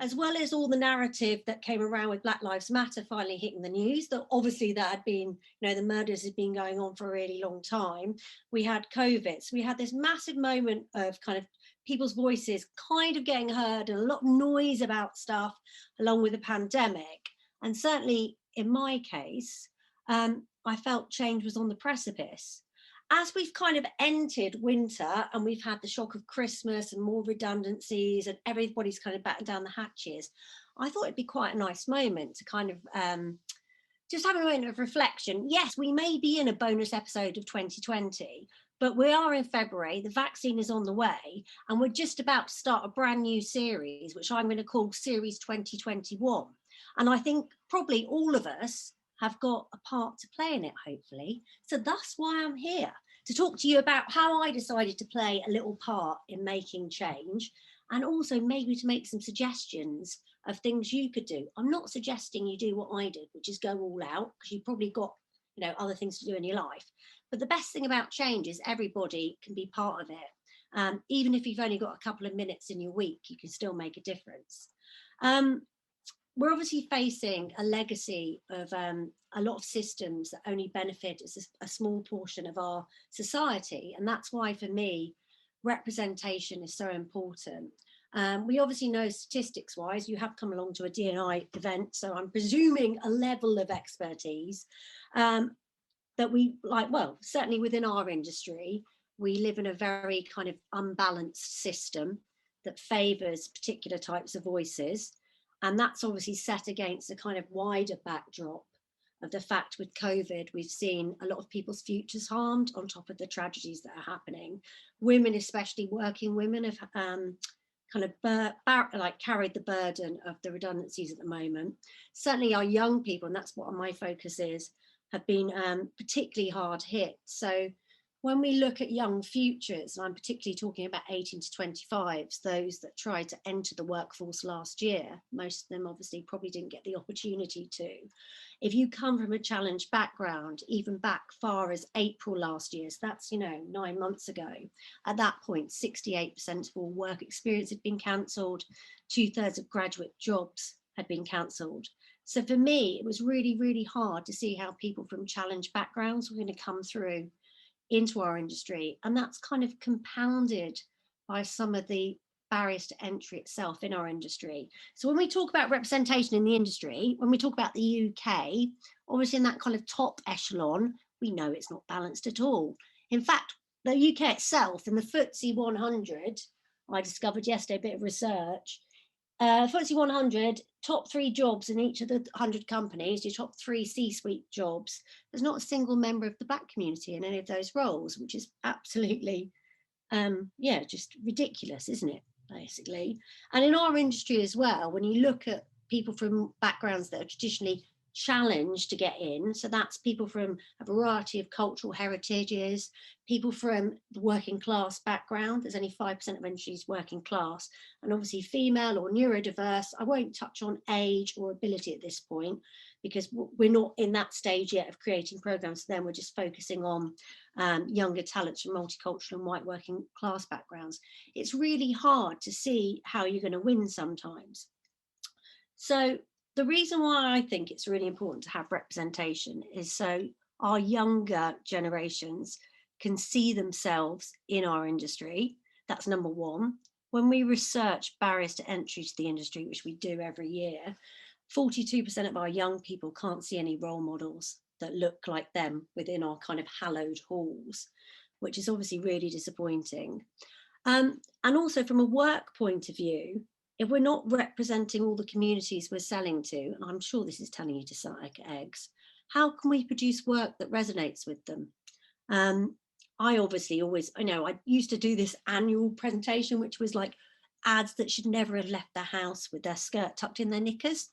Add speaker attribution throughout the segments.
Speaker 1: as well as all the narrative that came around with Black Lives Matter finally hitting the news, that obviously that had been, the murders had been going on for a really long time. We had COVID. So we had this massive moment of kind of people's voices kind of getting heard and a lot of noise about stuff along with the pandemic. And certainly in my case, I felt change was on the precipice. As we've kind of entered winter and we've had the shock of Christmas and more redundancies and everybody's kind of battened down the hatches, I thought it'd be quite a nice moment to kind of just have a moment of reflection. Yes, we may be in a bonus episode of 2020, but we are in February, the vaccine is on the way, and we're just about to start a brand new series, which I'm going to call Series 2021. And I think probably all of us have got a part to play in it, hopefully. So that's why I'm here, to talk to you about how I decided to play a little part in making change, and also maybe to make some suggestions of things you could do. I'm not suggesting you do what I did, which is go all out, because you've probably got other things to do in your life. But the best thing about change is everybody can be part of it. Even if you've only got a couple of minutes in your week, you can still make a difference. We're obviously facing a legacy of a lot of systems that only benefit a small portion of our society. And that's why, for me, representation is so important. We obviously know statistics-wise, you have come along to a D&I event, so I'm presuming a level of expertise that we like. Well, certainly within our industry, we live in a very kind of unbalanced system that favours particular types of voices. And that's obviously set against a kind of wider backdrop of the fact with COVID, we've seen a lot of people's futures harmed on top of the tragedies that are happening. Women, especially working women, have kind of carried the burden of the redundancies at the moment. Certainly our young people, and that's what my focus is, have been particularly hard hit. So when we look at young futures, and I'm particularly talking about 18 to 25s, those that tried to enter the workforce last year, most of them obviously probably didn't get the opportunity to. If you come from a challenged background, even back far as April last year, so that's 9 months ago, at that point 68% of all work experience had been cancelled, 2/3 of graduate jobs had been cancelled. So for me, it was really, really hard to see how people from challenged backgrounds were going to come through into our industry, and that's kind of compounded by some of the barriers to entry itself in our industry. So when we talk about representation in the industry, when we talk about the UK, obviously in that kind of top echelon, we know it's not balanced at all. In fact, the UK itself, in the FTSE 100, I discovered yesterday a bit of research, FTSE 100, top 3 jobs in each of the 100 companies, your top 3 C-suite jobs, there's not a single member of the Black community in any of those roles, which is absolutely, just ridiculous, isn't it, basically? And in our industry as well, when you look at people from backgrounds that are traditionally challenged to get in, so that's people from a variety of cultural heritages, people from the working class background, there's only 5% of industries working class, and obviously female or neurodiverse. I won't touch on age or ability at this point because we're not in that stage yet of creating programs for them. We're just focusing on younger talents from multicultural and white working class backgrounds. It's really hard to see how you're going to win sometimes. So the reason why I think it's really important to have representation is so our younger generations can see themselves in our industry. That's number one. When we research barriers to entry to the industry, which we do every year, 42% of our young people can't see any role models that look like them within our kind of hallowed halls, which is obviously really disappointing. And also from a work point of view, if we're not representing all the communities we're selling to, and I'm sure this is telling you to suck eggs, how can we produce work that resonates with them? I obviously always, I used to do this annual presentation, which was like ads that should never have left their house with their skirt tucked in their knickers,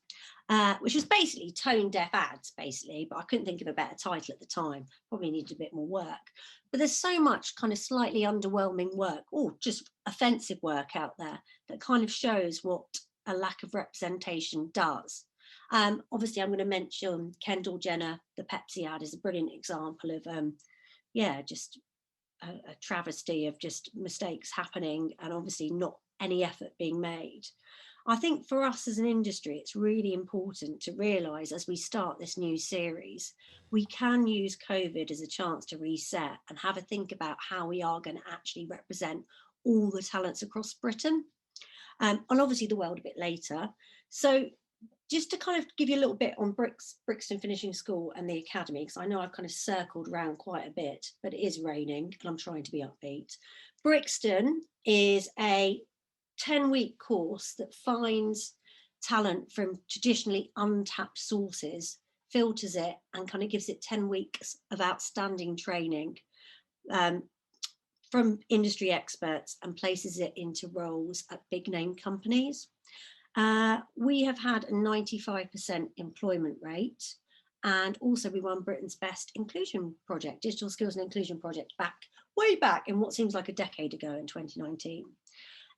Speaker 1: which was basically tone deaf ads, basically, but I couldn't think of a better title at the time, probably needed a bit more work. But there's so much kind of slightly underwhelming work or just offensive work out there that kind of shows what a lack of representation does. Obviously, I'm going to mention Kendall Jenner, the Pepsi ad is a brilliant example of, just a travesty of just mistakes happening and obviously not any effort being made. I think for us as an industry, it's really important to realise as we start this new series, we can use COVID as a chance to reset and have a think about how we are going to actually represent all the talents across Britain, and obviously the world a bit later. So just to kind of give you a little bit on Brixton Finishing School and the Academy, because I know I've kind of circled around quite a bit, but it is raining and I'm trying to be upbeat. Brixton is a 10-week course that finds talent from traditionally untapped sources, filters it, and kind of gives it 10 weeks of outstanding training from industry experts and places it into roles at big name companies. We have had a 95% employment rate, and also we won Britain's best inclusion project, digital skills and inclusion project, way back in what seems like a decade ago in 2019.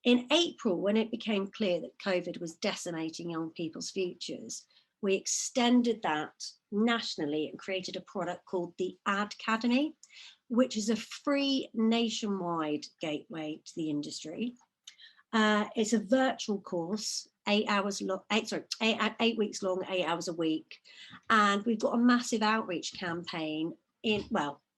Speaker 1: In April, when it became clear that COVID was decimating young people's futures, we extended that nationally and created a product called the Academy, which is a free nationwide gateway to the industry. It's a virtual course, 8 weeks long, 8 hours a week. And we've got a massive outreach campaign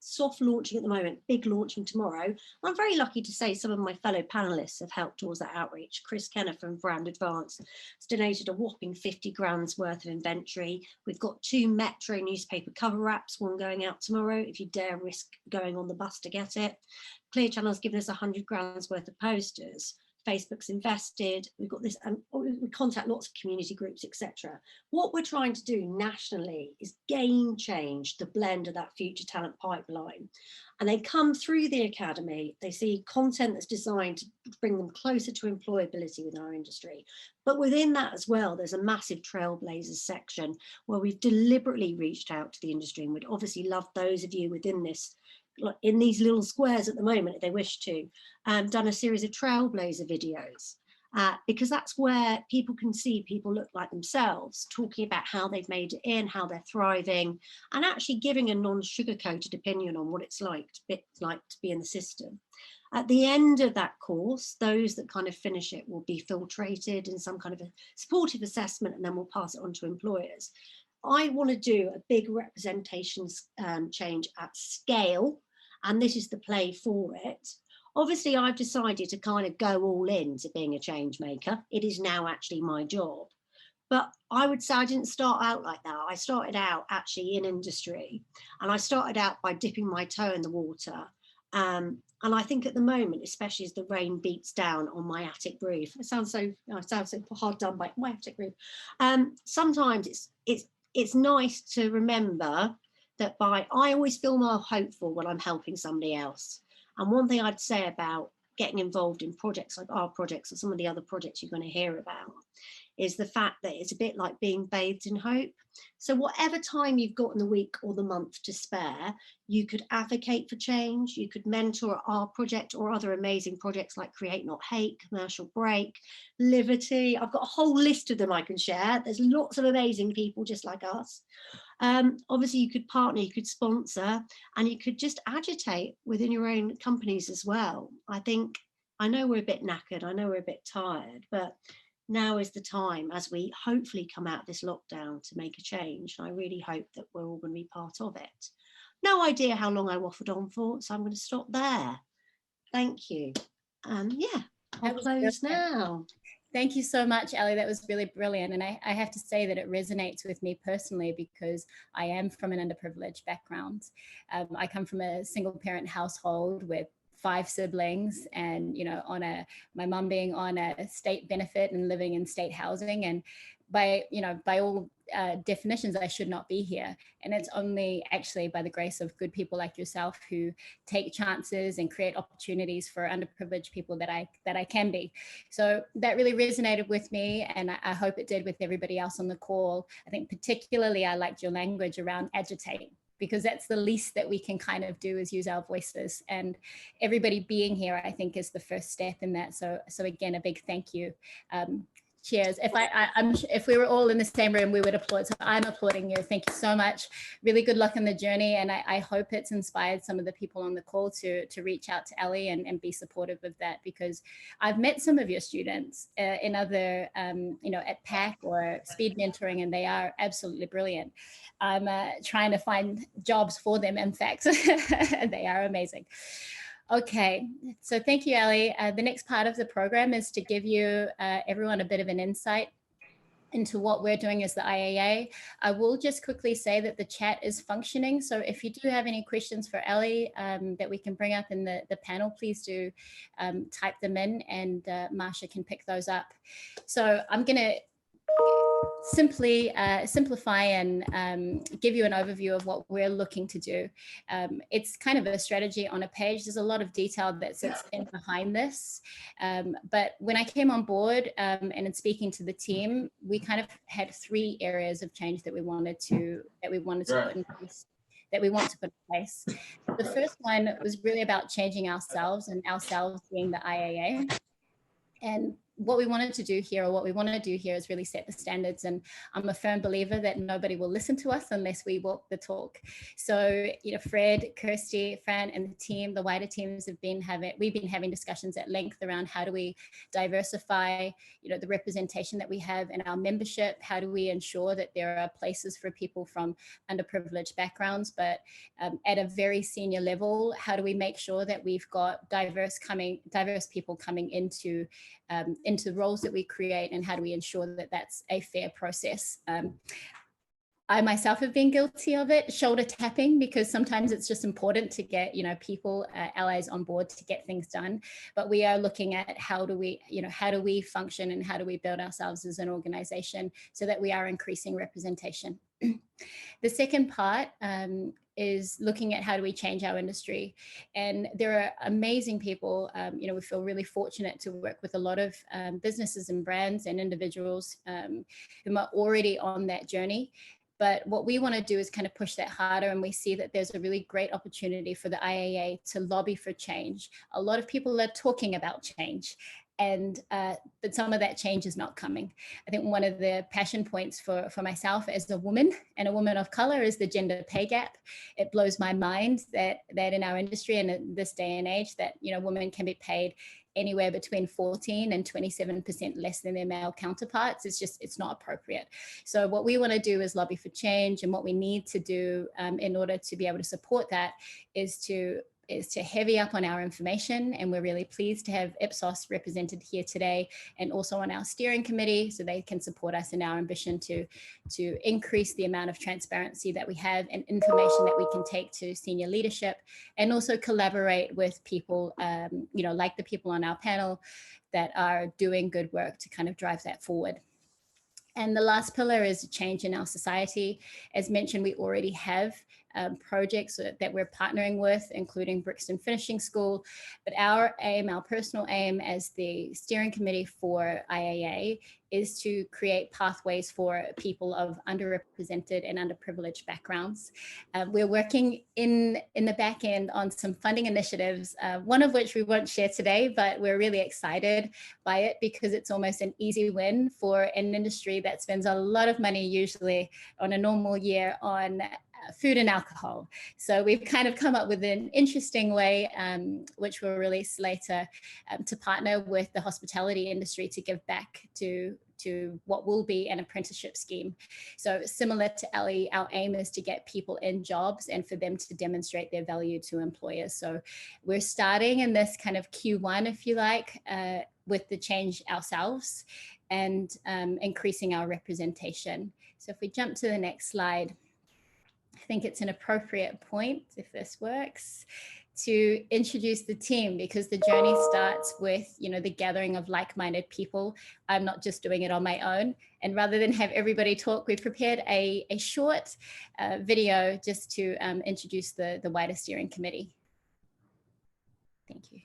Speaker 1: soft launching at the moment, big launching tomorrow. I'm very lucky to say some of my fellow panelists have helped towards that outreach. Chris Kenner from Brand Advance has donated a whopping 50 grand's worth of inventory. We've got 2 Metro newspaper cover wraps, one going out tomorrow, if you dare risk going on the bus to get it. Clear Channel's given us 100 grand's worth of posters. Facebook's invested, we've got this, and we contact lots of community groups, etc. What we're trying to do nationally is game change the blend of that future talent pipeline. And they come through the Academy, they see content that's designed to bring them closer to employability within our industry. But within that as well, there's a massive Trailblazers section where we've deliberately reached out to the industry, and we'd obviously love those of you within this, in these little squares at the moment, if they wish to, done a series of Trailblazer videos, because that's where people can see people look like themselves, talking about how they've made it in, how they're thriving, and actually giving a non-sugar-coated opinion on what it's like to be in the system. At the end of that course, those that kind of finish it will be filtrated in some kind of a supportive assessment, and then we'll pass it on to employers. I want to do a big representation change at scale, and this is the play for it. Obviously, I've decided to kind of go all in to being a change maker. It is now actually my job. But I would say I didn't start out like that. I started out actually in industry, and I started out by dipping my toe in the water. And I think at the moment, especially as the rain beats down on my attic roof, it sounds so hard done by my attic roof. Sometimes it's nice to remember that I always feel more hopeful when I'm helping somebody else. And one thing I'd say about getting involved in projects like our projects or some of the other projects you're going to hear about is the fact that it's a bit like being bathed in hope. So whatever time you've got in the week or the month to spare, you could advocate for change, you could mentor our project or other amazing projects like Create Not Hate, Commercial Break, Liberty. I've got a whole list of them I can share. There's lots of amazing people just like us. Obviously you could partner, you could sponsor, and you could just agitate within your own companies as well. I know we're a bit knackered, I know we're a bit tired, but now is the time as we hopefully come out of this lockdown to make a change. And I really hope that we're all going to be part of it. No idea how long I waffled on for, so I'm going to stop there. Thank you. Yeah, I'll close now.
Speaker 2: Thank you so much, Ali. That was really brilliant. And I have to say that it resonates with me personally because I am from an underprivileged background. I come from a single parent household with 5 siblings, and my mum being on a state benefit and living in state housing, and by all definitions I should not be here. And it's only actually by the grace of good people like yourself who take chances and create opportunities for underprivileged people that I can be. So that really resonated with me, and I hope it did with everybody else on the call. I think particularly I liked your language around agitate, because that's the least that we can kind of do is use our voices, and everybody being here I think is the first step in that. So again, a big thank you. Cheers. If we were all in the same room, we would applaud. So I'm applauding you. Thank you so much. Really good luck in the journey. And I hope it's inspired some of the people on the call to reach out to Ellie and be supportive of that, because I've met some of your students in other, at PAC or speed mentoring, and they are absolutely brilliant. I'm trying to find jobs for them, in fact. They are amazing. Okay, so thank you, Ellie. The next part of the program is to give you everyone a bit of an insight into what we're doing as the IAA. I will just quickly say that the chat is functioning. So if you do have any questions for Ellie that we can bring up in the panel, please do type them in, and Marsha can pick those up. So I'm going to simply simplify and give you an overview of what we're looking to do. It's kind of a strategy on a page. There's a lot of detail that sits in behind this. But when I came on board and in speaking to the team, we kind of had 3 areas of change that we wanted to put in place. That we want to put in place. The first one was really about changing ourselves, and ourselves being the IAA. And what we wanted to do here, or what we want to do here, is really set the standards. And I'm a firm believer that nobody will listen to us unless we walk the talk. So, Fred, Kirsty, Fran, and the team, the wider teams we've been having discussions at length around how do we diversify, the representation that we have in our membership. How do we ensure that there are places for people from underprivileged backgrounds, but at a very senior level? How do we make sure that we've got diverse people coming into roles that we create, and how do we ensure that that's a fair process? I myself have been guilty of it, shoulder tapping, because sometimes it's just important to get, people, allies on board to get things done. But we are looking at how do we function, and how do we build ourselves as an organization so that we are increasing representation. The second part is looking at how do we change our industry. And there are amazing people. We feel really fortunate to work with a lot of businesses and brands and individuals who are already on that journey. But what we want to do is kind of push that harder, and we see that there's a really great opportunity for the IAA to lobby for change. A lot of people are talking about change, but some of that change is not coming. I think one of the passion points for myself as a woman, and a woman of color, is the gender pay gap. It blows my mind that in our industry and in this day and age that women can be paid anywhere between 14 and 27% less than their male counterparts. It's not appropriate. So what we want to do is lobby for change, and what we need to do in order to be able to support that is to heavy up on our information. And we're really pleased to have Ipsos represented here today, and also on our steering committee, so they can support us in our ambition to increase the amount of transparency that we have and information that we can take to senior leadership, and also collaborate with people, like the people on our panel that are doing good work to kind of drive that forward. And the last pillar is a change in our society. As mentioned, we already have projects that we're partnering with, including Brixton Finishing School. But our personal aim as the steering committee for IAA is to create pathways for people of underrepresented and underprivileged backgrounds. We're working in the back end on some funding initiatives, one of which we won't share today, but we're really excited by it because it's almost an easy win for an industry that spends a lot of money usually on a normal year on food and alcohol. So we've kind of come up with an interesting way, which we'll release later, to partner with the hospitality industry to give back to what will be an apprenticeship scheme. So similar to Ellie, our aim is to get people in jobs and for them to demonstrate their value to employers. So we're starting in this kind of Q1, if you like, with the change ourselves and increasing our representation. So if we jump to the next slide, I think it's an appropriate point, if this works, to introduce the team, because the journey starts with, the gathering of like-minded people. I'm not just doing it on my own. And rather than have everybody talk, we prepared a short video just to introduce the wider steering committee. Thank you.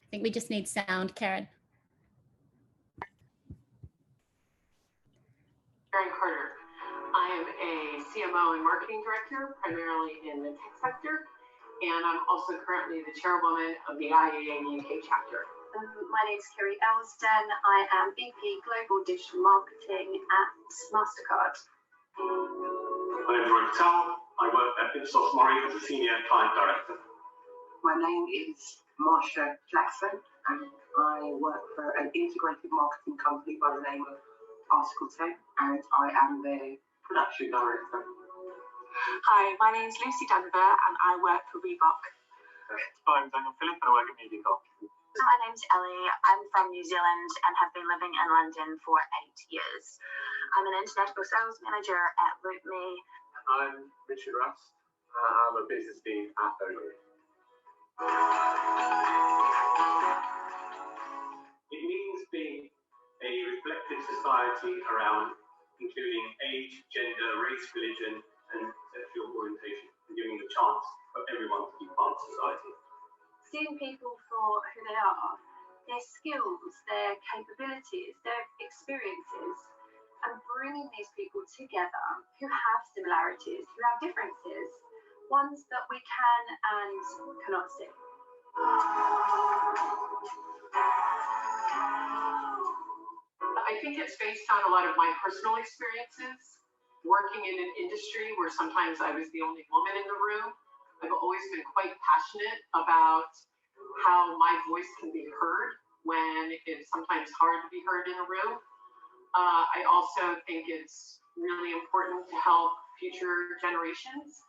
Speaker 2: I think we just need sound, Karen.
Speaker 3: Karen Carter. I am a CMO and marketing director, primarily in the tech sector. and I'm also currently the chairwoman of the IAA UK chapter.
Speaker 4: My name is Kerry Elsden. I am VP Global Digital Marketing at MasterCard.
Speaker 5: My name is Roy Patel. I work at Ipsos Mori as a Senior Client Director.
Speaker 6: My name is Marsha Jackson, and I work for an integrated marketing company by the name of Article 10, and I am the Production Director.
Speaker 7: Hi, my name is Lucy Denver, and I work for Reebok.
Speaker 8: I'm Daniel Phillip, and I work at MediaCorp.
Speaker 7: My name's Ellie. I'm from New Zealand and have been living in London for 8 years. I'm an international sales manager at LoopMe.
Speaker 5: I'm Richard Rust. I'm a business lead at Oakley. It means being a reflective society around including age, gender, race, religion, and sexual orientation, and giving the chance for everyone to be part of society.
Speaker 4: Seeing people for who they are, their skills, their capabilities, their experiences, and bringing these people together who have similarities, who have differences, ones that we can and cannot see.
Speaker 3: I think it's based on a lot of my personal experiences, working in an industry where sometimes I was the only woman in the room. I've always been quite passionate about how my voice can be heard when it's sometimes hard to be heard in a room. I also think it's really important to help future generations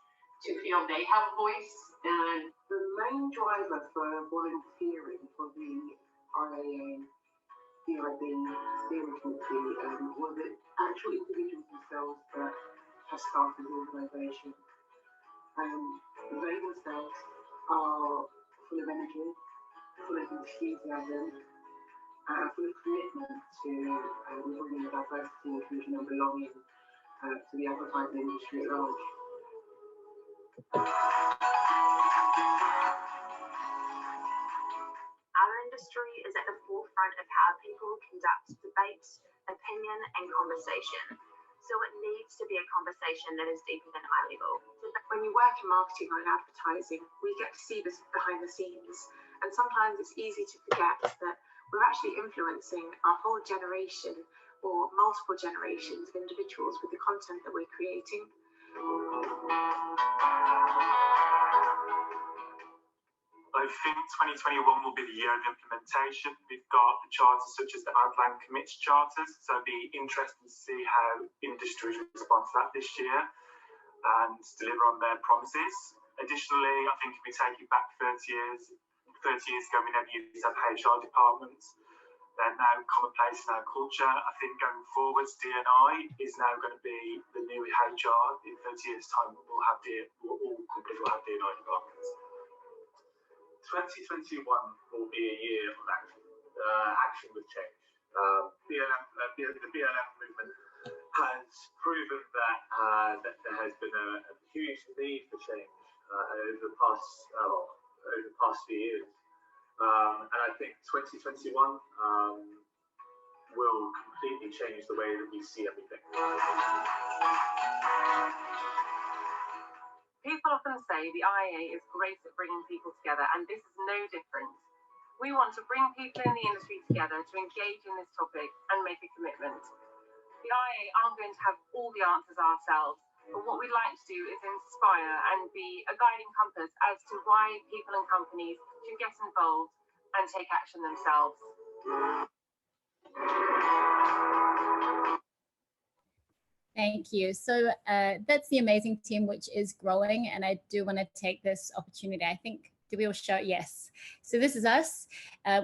Speaker 3: to feel they have a voice. And
Speaker 6: the main driver for volunteering for the IAA DIB steering committee was that actual individuals themselves that have started the organisation. They themselves are full of energy, full of enthusiasm, and full of commitment to bringing diversity, inclusion and belonging to the advertising industry at large.
Speaker 7: Our industry is at the forefront of how people conduct debate, opinion, and conversation. So it needs to be a conversation that is deeper than eye level.
Speaker 9: When you work in marketing or in advertising, we get to see this behind the scenes. And sometimes it's easy to forget that we're actually influencing a whole generation or multiple generations of individuals with the content that we're creating.
Speaker 8: I think 2021 will be the year of implementation. We've got the charters such as the Outline Commits charters, so it'll be interesting to see how industries respond to that this year and deliver on their promises. Additionally, I think if we take it back 30 years ago, we never used to have HR departments. They're now commonplace in our culture. I think going forwards, D&I is now going to be the new HR. In 30 years' time, all companies will have D&I departments. 2021 will be a year of action with change. The BLM movement has proven that there has been a huge need for change over the past few years. And I think 2021 will completely change the way that we see everything.
Speaker 3: people often say the IAA is great at bringing people together, and this is no different. We want to bring people in the industry together to engage in this topic and make a commitment. The IAA aren't going to have all the answers ourselves, but what we'd like to do is inspire and be a guiding compass as to why people and companies should get involved and take action themselves.
Speaker 2: Thank you. So that's the amazing team, which is growing. And I do want to take this opportunity. I think, did we all show? Yes. So this is us.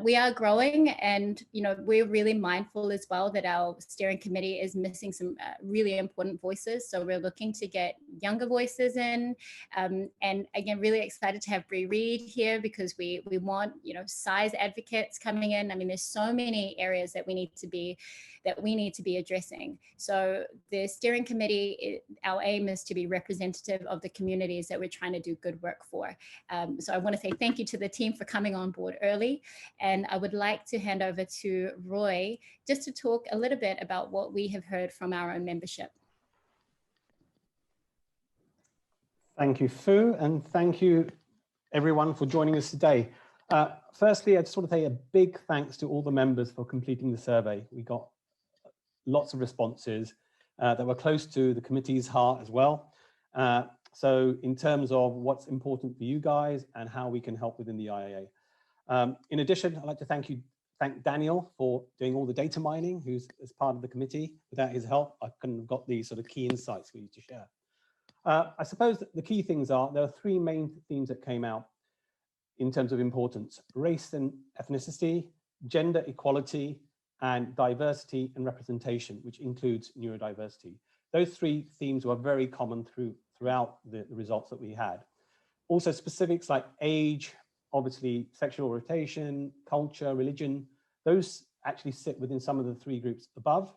Speaker 2: We are growing, and we're really mindful as well that our steering committee is missing some really important voices. So we're looking to get younger voices in, and again, really excited to have Bree Reed here because we want size advocates coming in. I mean, there's so many areas that we need to be addressing. So the steering committee, our aim is to be representative of the communities that we're trying to do good work for. So I want to say thank you to the team for coming on board early. And I would like to hand over to Roy just to talk a little bit about what we have heard from our own membership.
Speaker 10: Thank you, Fu, and thank you everyone for joining us today. Firstly, I just want to say a big thanks to all the members for completing the survey. We got lots of responses that were close to the committee's heart as well. So in terms of what's important for you guys and how we can help within the IAA. In addition, I'd like to thank Daniel for doing all the data mining, who's as part of the committee. Without his help, I couldn't have got these sort of key insights for you to share. I suppose that the key things are, there are three main themes that came out in terms of importance: race and ethnicity, gender equality, and diversity and representation, which includes neurodiversity. Those three themes were very common throughout the results that we had. Also specifics like age, obviously sexual orientation, culture, religion, those actually sit within some of the three groups above,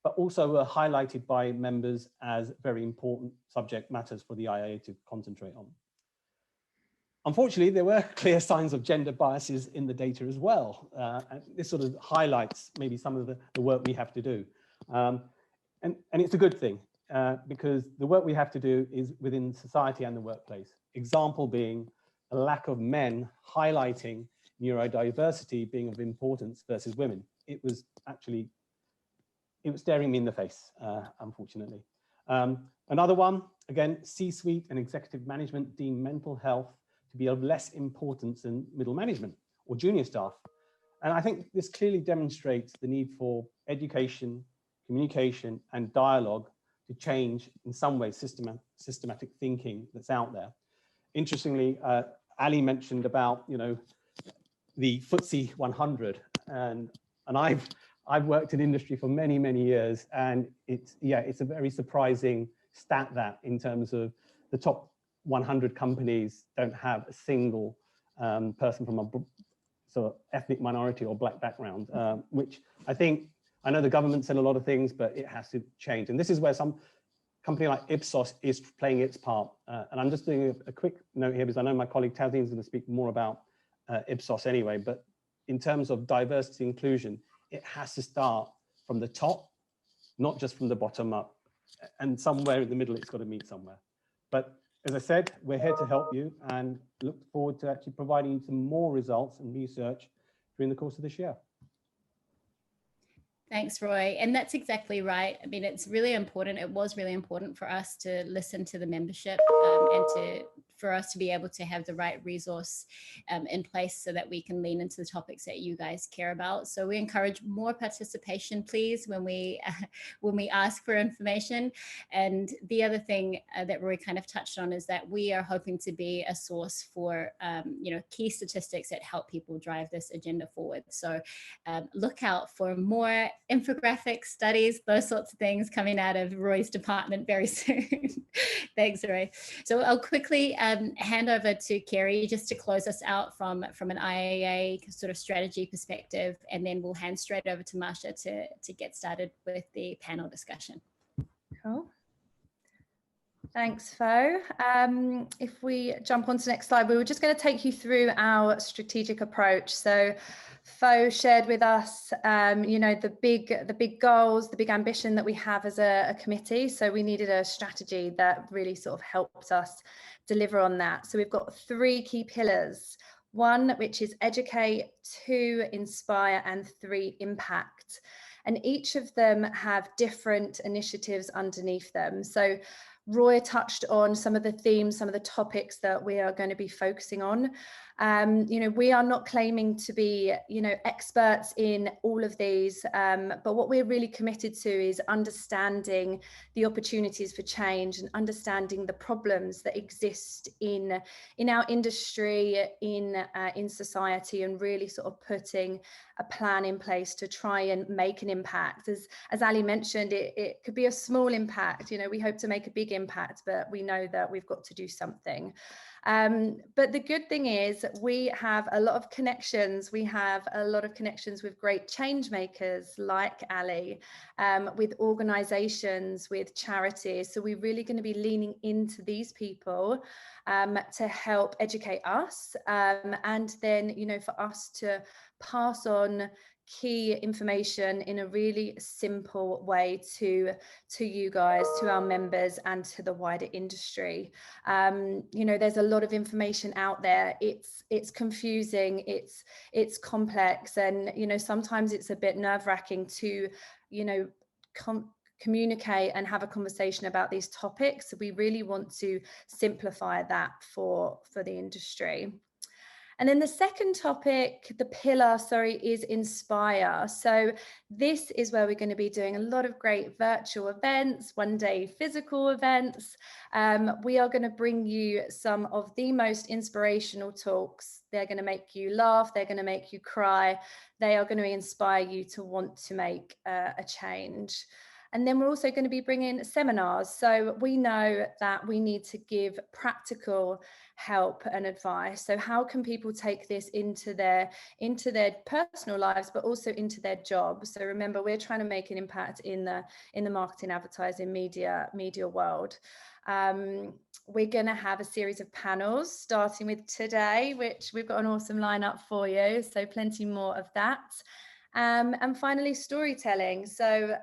Speaker 10: but also were highlighted by members as very important subject matters for the IAA to concentrate on. Unfortunately, there were clear signs of gender biases in the data as well. And this sort of highlights maybe some of the work we have to do. And it's a good thing because the work we have to do is within society and the workplace. Example being a lack of men highlighting neurodiversity being of importance versus women. It was staring me in the face, unfortunately. Another one, again, C-suite and executive management deem mental health to be of less importance than middle management or junior staff. And I think this clearly demonstrates the need for education, communication, and dialogue to change in some way systematic thinking that's out there. Interestingly, Ali mentioned about, you know, the FTSE 100, and I've worked in industry for many, many years, and it's a very surprising stat that in terms of the top 100 companies don't have a single person from a sort of ethnic minority or black background, which I know the government said a lot of things, but it has to change. And this is where some company like Ipsos is playing its part. And I'm just doing a quick note here because I know my colleague Tazeen is going to speak more about Ipsos anyway, but in terms of diversity inclusion, it has to start from the top, not just from the bottom up, and somewhere in the middle it's got to meet somewhere. But as I said, we're here to help you and look forward to actually providing you some more results and research during the course of this year.
Speaker 2: Thanks, Roy. And that's exactly right. I mean, it's really important. It was really important for us to listen to the membership and for us to be able to have the right resource in place so that we can lean into the topics that you guys care about. So we encourage more participation, please, when we ask for information. And the other thing that Roy kind of touched on is that we are hoping to be a source for key statistics that help people drive this agenda forward. So look out for more infographics, studies, those sorts of things coming out of Roy's department very soon. Thanks, Roy. So I'll quickly hand over to Kerry just to close us out from an IAA sort of strategy perspective, and then we'll hand straight over to Marsha to get started with the panel discussion.
Speaker 11: Cool. Thanks, Fo. If we jump on to the next slide, we were just going to take you through our strategic approach. So Fo shared with us, the big goals, the big ambition that we have as a committee. So we needed a strategy that really sort of helped us deliver on that. So we've got three key pillars. One, which is educate, two, inspire, and three, impact. And each of them have different initiatives underneath them. So Roy touched on some of the themes, some of the topics that we are going to be focusing on. We are not claiming to be, experts in all of these, but what we're really committed to is understanding the opportunities for change and understanding the problems that exist in our industry, in society, and really sort of putting a plan in place to try and make an impact. As Ali mentioned, it could be a small impact. We hope to make a big impact, but we know that we've got to do something. But the good thing is we have a lot of connections. We have a lot of connections with great change makers like Ali, with organizations, with charities. So we're really going to be leaning into these people to help educate us, and then, for us to pass on key information in a really simple way to you guys, to our members, and to the wider industry. You know, there's a lot of information out there. It's confusing, it's complex, and you know, sometimes it's a bit nerve-wracking to, you know, communicate and have a conversation about these topics. So we really want to simplify that for the industry. And then the second topic, the pillar, is inspire. So this is where we're going to be doing a lot of great virtual events, one-day physical events. We are going to bring you some of the most inspirational talks. They're going to make you laugh. They're going to make you cry. They are going to inspire you to want to make a change. And then we're also going to be bringing seminars. So we know that we need to give practical help and advice. So how can people take this into their personal lives, but also into their jobs? So remember, we're trying to make an impact in the marketing, advertising, media world. We're going to have a series of panels starting with today, which we've got an awesome lineup for you. So plenty more of that. And finally, storytelling. So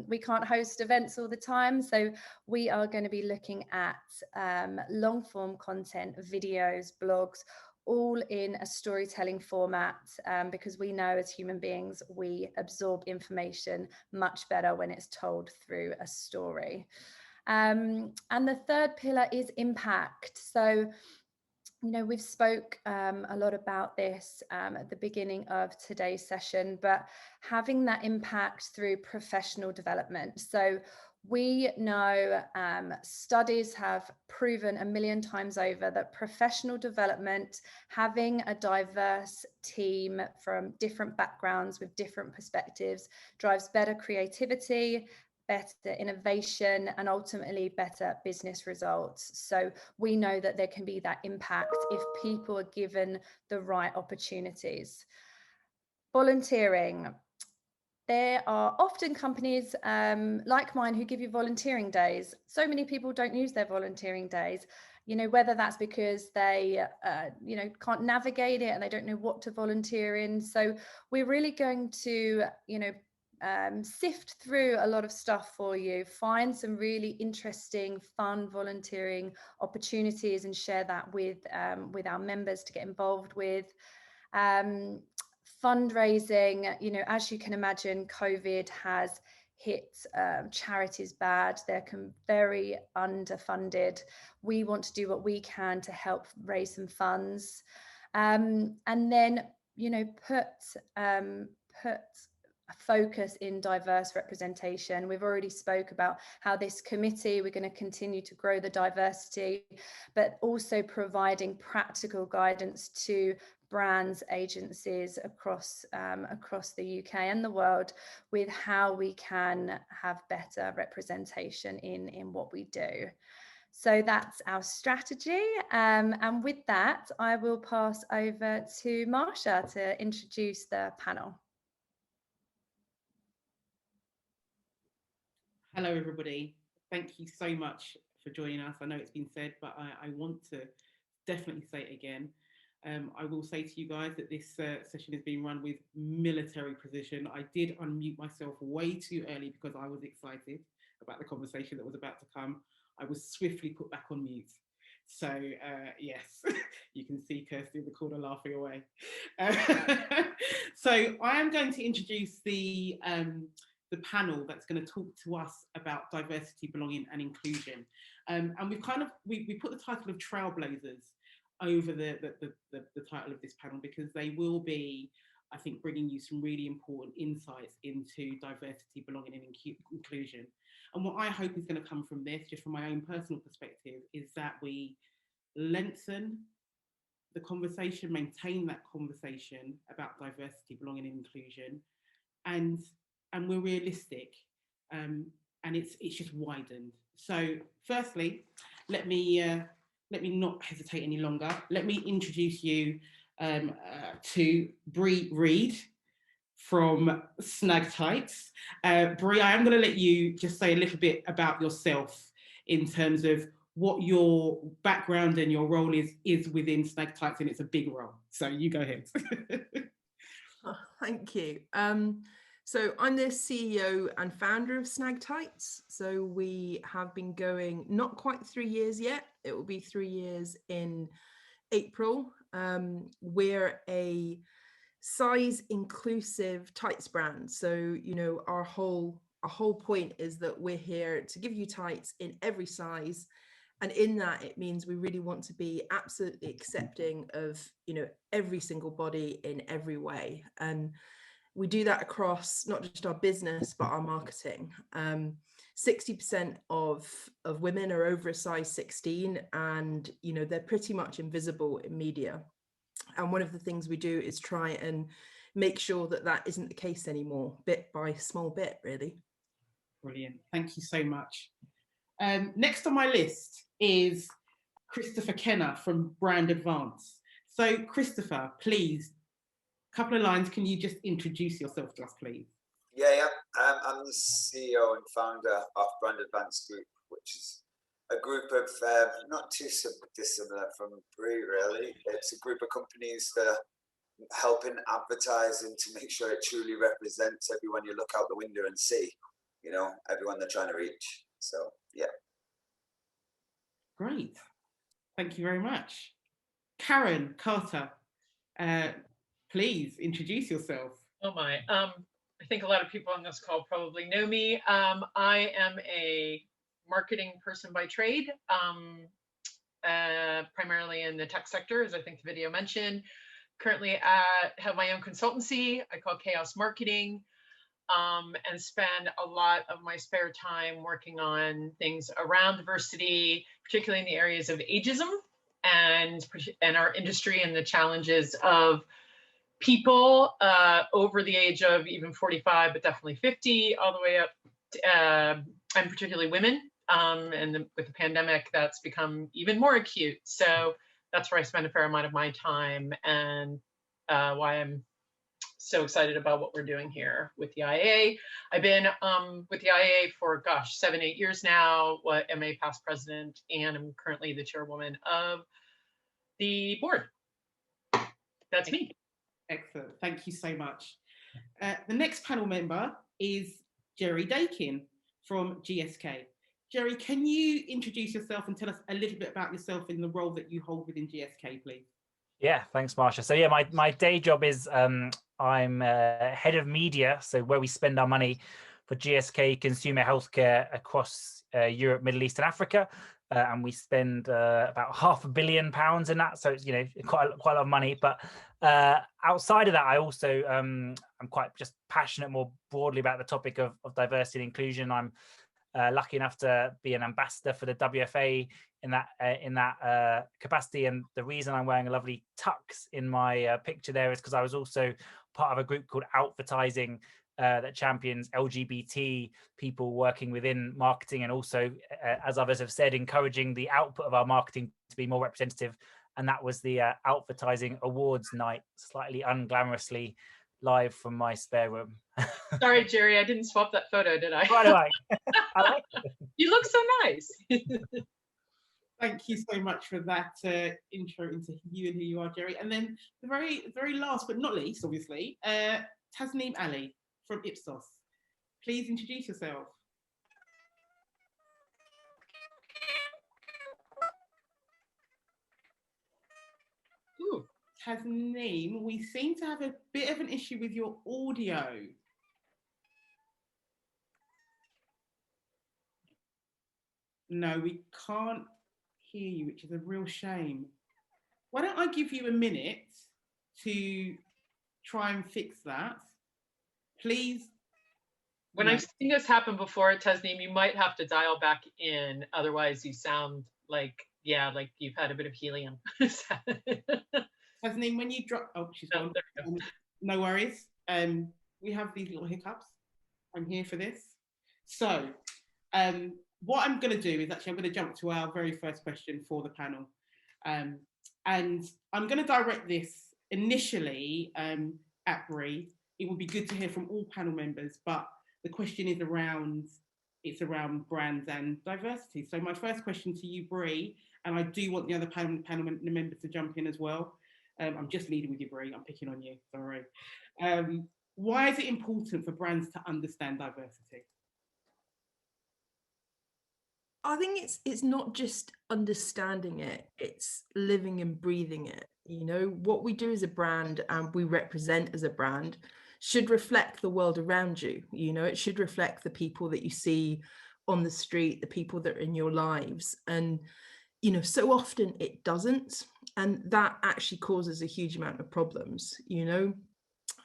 Speaker 11: we can't host events all the time. So we are going to be looking at long form content, videos, blogs, all in a storytelling format, because we know as human beings, we absorb information much better when it's told through a story. And the third pillar is impact. So, you know, we've spoke a lot about this at the beginning of today's session, but having that impact through professional development. So we know studies have proven 1,000,000 times over that professional development, having a diverse team from different backgrounds with different perspectives, drives better creativity, better innovation, and ultimately better business results. So we know that there can be that impact if people are given the right opportunities. Volunteering. There are often companies like mine who give you volunteering days. So many people don't use their volunteering days, you know, whether that's because they, you know, can't navigate it and they don't know what to volunteer in. So we're really going to, you know, sift through a lot of stuff for you, find some really interesting, fun volunteering opportunities and share that with our members to get involved with. Fundraising, you know, as you can imagine, COVID has hit charities bad. They're very underfunded. We want to do what we can to help raise some funds, and then, you know, put a focus in diverse representation. We've already spoke about how this committee, we're going to continue to grow the diversity, but also providing practical guidance to brands, agencies across the UK and the world with how we can have better representation in what we do. So that's our strategy. And with that, I will pass over to Marsha to introduce the panel.
Speaker 12: Hello, everybody. Thank you so much for joining us. I know it's been said, but I want to definitely say it again. I will say to you guys that this session is being run with military precision. I did unmute myself way too early because I was excited about the conversation that was about to come. I was swiftly put back on mute. So yes, you can see Kirsty in the corner laughing away. So I am going to introduce the panel that's going to talk to us about diversity, belonging and inclusion. And we put the title of Trailblazers over the title of this panel because they will be, I think, bringing you some really important insights into diversity, belonging and inclusion. And what I hope is going to come from this, just from my own personal perspective, is that we lengthen the conversation, maintain that conversation about diversity, belonging and inclusion, and we're realistic, and it's just widened. So firstly, let me not hesitate any longer. Let me introduce you to Bree Reed from Snagtights. Bree, I am going to let you just say a little bit about yourself in terms of what your background and your role is within Snagtights, and it's a big role. So you go ahead.
Speaker 13: Oh, thank you. So I'm the CEO and founder of Snag Tights. So we have been going not quite 3 years yet. It will be 3 years in April. We're a size inclusive tights brand. So, you know, our whole point is that we're here to give you tights in every size. And in that, it means we really want to be absolutely accepting of, you know, every single body in every way. And we do that across not just our business, but our marketing. 60% of women are over a size 16, and, you know, they're pretty much invisible in media. And one of the things we do is try and make sure that that isn't the case anymore, bit by small bit, really.
Speaker 12: Brilliant. Thank you so much. Next on my list is Christopher Kenner from Brand Advance. So Christopher, please, a couple of lines. Can you just introduce yourself to us, please?
Speaker 14: Yeah. I'm the CEO and founder of Brand Advance Group, which is a group of not too dissimilar from Brie, really. It's a group of companies that are helping advertising to make sure it truly represents everyone you look out the window and see, you know, everyone they're trying to reach. So, yeah.
Speaker 12: Great. Thank you very much. Karen Carter, please introduce yourself.
Speaker 15: Oh my. I think a lot of people on this call probably know me. I am a marketing person by trade, primarily in the tech sector, as I think the video mentioned. Currently have my own consultancy I call Chaos Marketing, and spend a lot of my spare time working on things around diversity, particularly in the areas of ageism and our industry and the challenges of people over the age of even 45, but definitely 50, all the way up, and particularly women. And with the pandemic, that's become even more acute. So that's where I spend a fair amount of my time, and why I'm so excited about what we're doing here with the IAA. I've been with the IAA for, 7-8 years now, MA past president, and I'm currently the chairwoman of the board. That's me.
Speaker 12: Excellent. Thank you so much. The next panel member is Jerry Dakin from GSK. Jerry, can you introduce yourself and tell us a little bit about yourself in the role that you hold within GSK, please?
Speaker 16: Yeah, thanks, Marsha. So yeah, my day job is I'm head of media, so where we spend our money for GSK consumer healthcare across Europe, Middle East and Africa. And we spend about £500 million in that, so it's, you know, quite a lot of money. But outside of that, I also I'm quite just passionate more broadly about the topic of diversity and inclusion. I'm lucky enough to be an ambassador for the WFA in that capacity, and the reason I'm wearing a lovely tux in my picture there is because I was also part of a group called Advertising that champions LGBT people working within marketing, and also, as others have said, encouraging the output of our marketing to be more representative. And that was the Advertising Awards night, slightly unglamorously live from my spare room.
Speaker 15: Sorry, Jerry, I didn't swap that photo, did I?
Speaker 16: Right away. I like it.
Speaker 15: You look so nice.
Speaker 12: Thank you so much for that intro into you and who you are, Jerry. And then the very last but not least, obviously, Tasneem Ali from Ipsos. Please introduce yourself. Ooh, Tasneem, we seem to have a bit of an issue with your audio. No, we can't hear you, which is a real shame. Why don't I give you a minute to try and fix that? Please.
Speaker 15: When I've seen this happen before, Tasneem, you might have to dial back in. Otherwise, you sound like, like you've had a bit of helium.
Speaker 12: Tasneem, when you drop, oh, she's gone. No worries. We have these little hiccups. I'm here for this. So, what I'm going to do is actually I'm going to jump to our very first question for the panel. And I'm going to direct this initially at Brie. It would be good to hear from all panel members, but the question is around brands and diversity. So my first question to you, Brie, and I do want the other panel members to jump in as well. I'm just leading with you, Brie. I'm picking on you. Sorry. Why is it important for brands to understand diversity?
Speaker 13: I think it's not just understanding it, it's living and breathing it. You know, what we do as a brand and we represent as a brand should reflect the world around you. You know, it should reflect the people that you see on the street, the people that are in your lives. And, you know, so often it doesn't. And that actually causes a huge amount of problems. You know,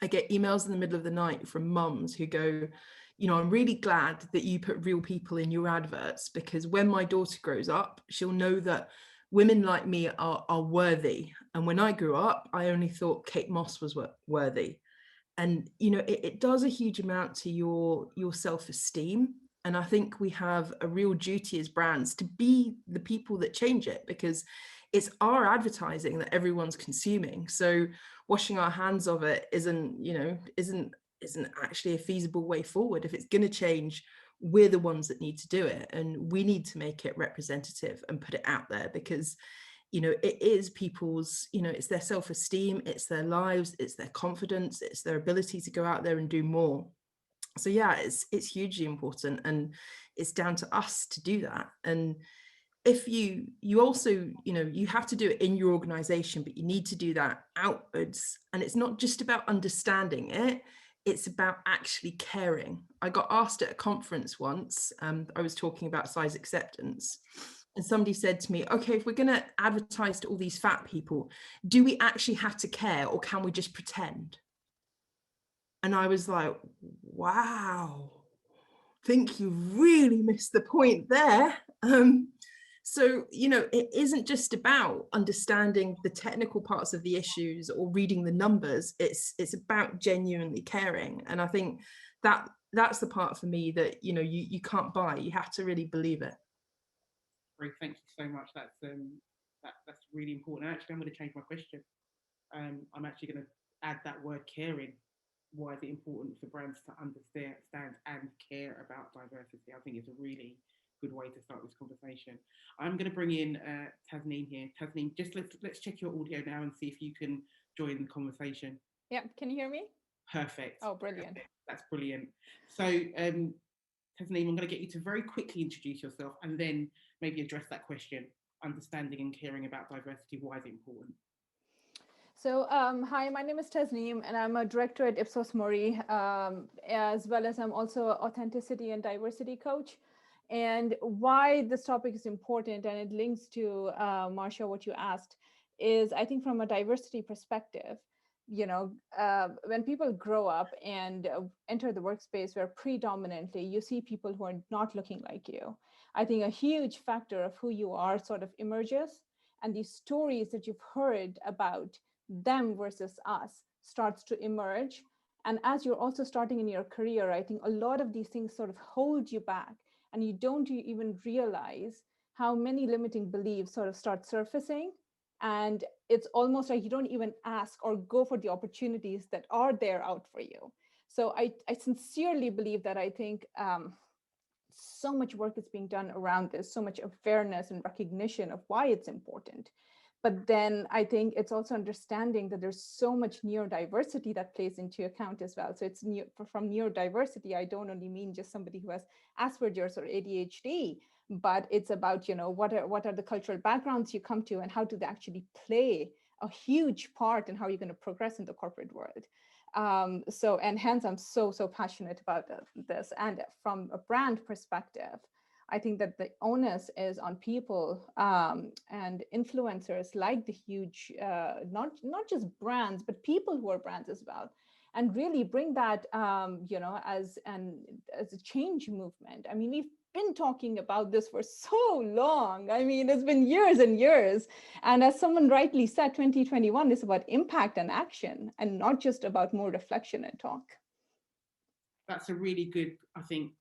Speaker 13: I get emails in the middle of the night from mums who go, you know, I'm really glad that you put real people in your adverts, because when my daughter grows up, she'll know that women like me are worthy. And when I grew up, I only thought Kate Moss was worthy. And, you know, it does a huge amount to your self-esteem. And I think we have a real duty as brands to be the people that change it, because it's our advertising that everyone's consuming. So washing our hands of it isn't actually a feasible way forward. If it's going to change, we're the ones that need to do it, and we need to make it representative and put it out there, because, you know, it is people's, you know, it's their self-esteem, it's their lives, it's their confidence, it's their ability to go out there and do more. So yeah, it's hugely important, and it's down to us to do that. And if you also, you know, you have to do it in your organization, but you need to do that outwards. And it's not just about understanding it, it's about actually caring. I got asked at a conference once, I was talking about size acceptance, and somebody said to me, okay, if we're going to advertise to all these fat people, do we actually have to care, or can we just pretend? And I was like, wow, I think you really missed the point there. So, you know, it isn't just about understanding the technical parts of the issues or reading the numbers. It's about genuinely caring. And I think that's the part for me that, you know, you can't buy. You have to really believe it.
Speaker 12: Great, thank you so much. That's really important. Actually, I'm going to change my question. I'm actually going to add that word caring. Why is it important for brands to understand and care about diversity? I think it's a really good way to start this conversation. I'm going to bring in Tasneem here. Tasneem, just let's check your audio now and see if you can join the conversation.
Speaker 17: Yeah, can you hear me?
Speaker 12: Perfect.
Speaker 17: Oh, brilliant.
Speaker 12: That's brilliant. So, Tasneem, I'm going to get you to very quickly introduce yourself and then maybe address that question, understanding and caring about diversity. Why is it important?
Speaker 17: So, hi, my name is Tasneem, and I'm a director at Ipsos Mori, as well as I'm also an authenticity and diversity coach. And why this topic is important, and it links to, Marcia, what you asked, is I think from a diversity perspective, you know, when people grow up and enter the workspace where predominantly you see people who are not looking like you, I think a huge factor of who you are sort of emerges, and these stories that you've heard about them versus us starts to emerge. And as you're also starting in your career, I think a lot of these things sort of hold you back, and you don't even realize how many limiting beliefs sort of start surfacing. And it's almost like you don't even ask or go for the opportunities that are there out for you. So I sincerely believe that I think so much work is being done around this, so much awareness and recognition of why it's important. But then I think it's also understanding that there's so much neurodiversity that plays into account as well. So it's from neurodiversity, I don't only mean just somebody who has Asperger's or ADHD, but it's about, you know, what are the cultural backgrounds you come to, and how do they actually play a huge part in how you're going to progress in the corporate world. So, and hence I'm so passionate about this. And from a brand perspective, I think that the onus is on people and influencers like the huge, not just brands, but people who are brands as well, and really bring that, you know, as a change movement. I mean, we've been talking about this for so long. I mean, it's been years and years. And as someone rightly said, 2021 is about impact and action, and not just about more reflection and talk.
Speaker 12: That's a really good, I think,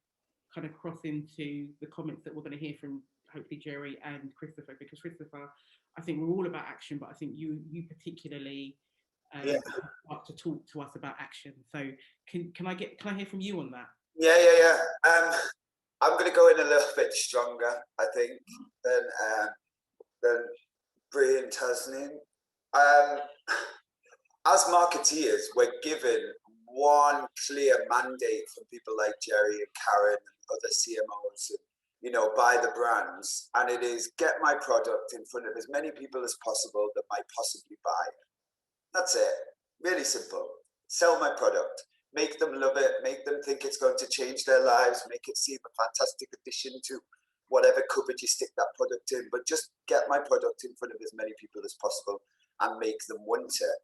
Speaker 12: kind of cross into the comments that we're going to hear from hopefully Jerry and Christopher, because Christopher, I think we're all about action, but I think you particularly like to talk to us about action. So can I hear from you on that?
Speaker 14: Yeah. I'm going to go in a little bit stronger, I think, than Brie and Tasneem. as marketeers, we're given one clear mandate from people like Jerry and Karen and other CMOs, by the brands, and it is get my product in front of as many people as possible that might possibly buy it. That's it. Really simple. Sell my product. Make them love it. Make them think it's going to change their lives. Make it seem a fantastic addition to whatever cupboard you stick that product in. But just get my product in front of as many people as possible and make them want it.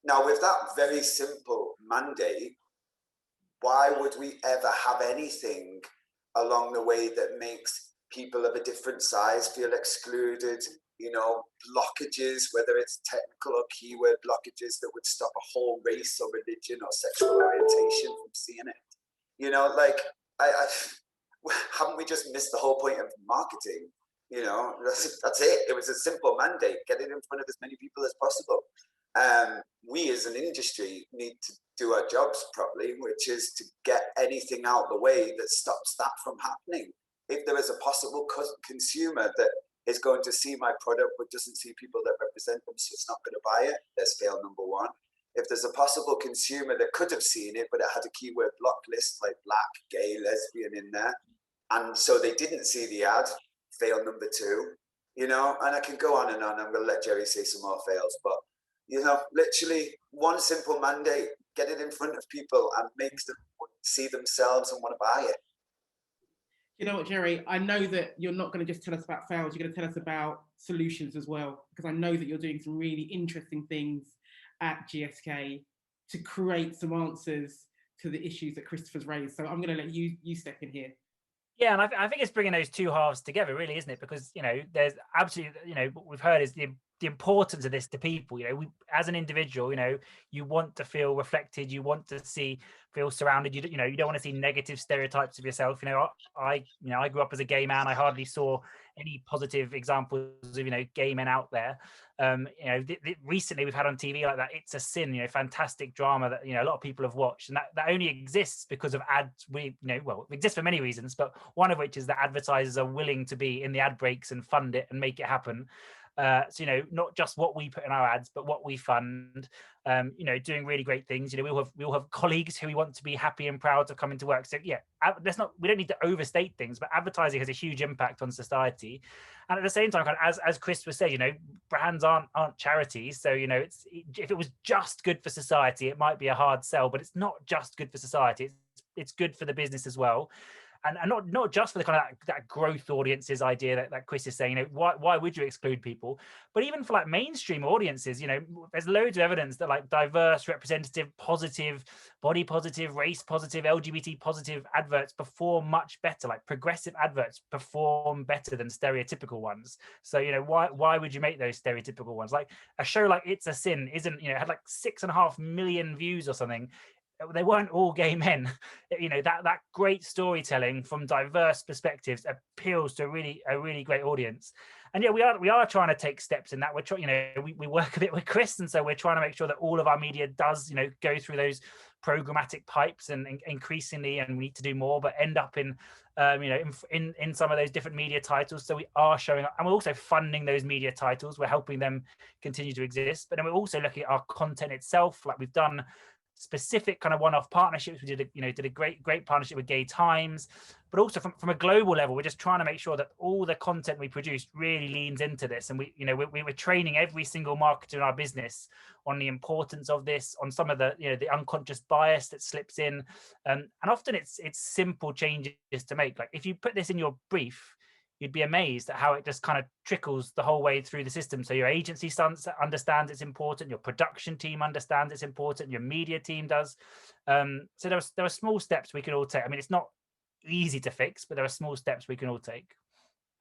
Speaker 14: Now, with that very simple mandate, why would we ever have anything along the way that makes people of a different size feel excluded? Blockages, whether it's technical or keyword blockages that would stop a whole race or religion or sexual orientation from seeing it. Haven't we just missed the whole point of marketing? That's it. It was a simple mandate. Get it in front of as many people as possible. We as an industry need to do our jobs properly, which is to get anything out of the way that stops that from happening. If there is a possible consumer that is going to see my product but doesn't see people that represent them, so it's not going to buy it, there's fail number one. If there's a possible consumer that could have seen it, but it had a keyword block list like black, gay, lesbian in there, and so they didn't see the ad, fail number two, and I can go on and on. I'm going to let Jerry say some more fails, but, literally one simple mandate, get it in front of people and makes them see themselves and want to buy it.
Speaker 12: You know what, Jerry, I know that you're not going to just tell us about fails, you're going to tell us about solutions as well, because I know that you're doing some really interesting things at GSK to create some answers to the issues that Christopher's raised. So I'm going to let you step in here.
Speaker 16: Yeah, and I think it's bringing those two halves together, really, isn't it? Because, there's absolutely, what we've heard is the importance of this to people. We, as an individual, you want to feel reflected, you want to feel surrounded. You don't want to see negative stereotypes of yourself. I grew up as a gay man. I hardly saw any positive examples of gay men out there. Recently we've had on TV like that It's a Sin, fantastic drama that a lot of people have watched, and that only exists because of ads. It exists for many reasons, but one of which is that advertisers are willing to be in the ad breaks and fund it and make it happen. So not just what we put in our ads, but what we fund. Doing really great things. We all have colleagues who we want to be happy and proud to come into work. So yeah, we don't need to overstate things, but advertising has a huge impact on society. And at the same time, as Chris was saying, brands aren't charities. So if it was just good for society, it might be a hard sell, but it's not just good for society. It's good for the business as well. And not just for the kind of that growth audiences idea that Chris is saying, why would you exclude people? But even for like mainstream audiences, there's loads of evidence that like diverse, representative, positive, body positive, race positive, LGBT positive adverts perform much better. Like progressive adverts perform better than stereotypical ones. So, why would you make those stereotypical ones? Like a show like It's a Sin had like 6.5 million views or something. They weren't all gay men. That great storytelling from diverse perspectives appeals to a really great audience. And yeah, we are trying to take steps in that. We're trying, we work a bit with Chris, and so we're trying to make sure that all of our media does, go through those programmatic pipes and increasingly, and we need to do more, but end up in some of those different media titles. So we are showing up, and we're also funding those media titles. We're helping them continue to exist, but then we're also looking at our content itself. Like we've done specific kind of one-off partnerships. We did a great partnership with Gay Times, but also from a global level, we're just trying to make sure that all the content we produce really leans into this. And we're training every single marketer in our business on the importance of this, on some of the the unconscious bias that slips in, and often it's simple changes to make. Like if you put this in your brief, you'd be amazed at how it just kind of trickles the whole way through the system. So your agency understands it's important, your production team understands it's important, your media team does. So there are small steps we can all take. I mean, it's not easy to fix, but there are small steps we can all take.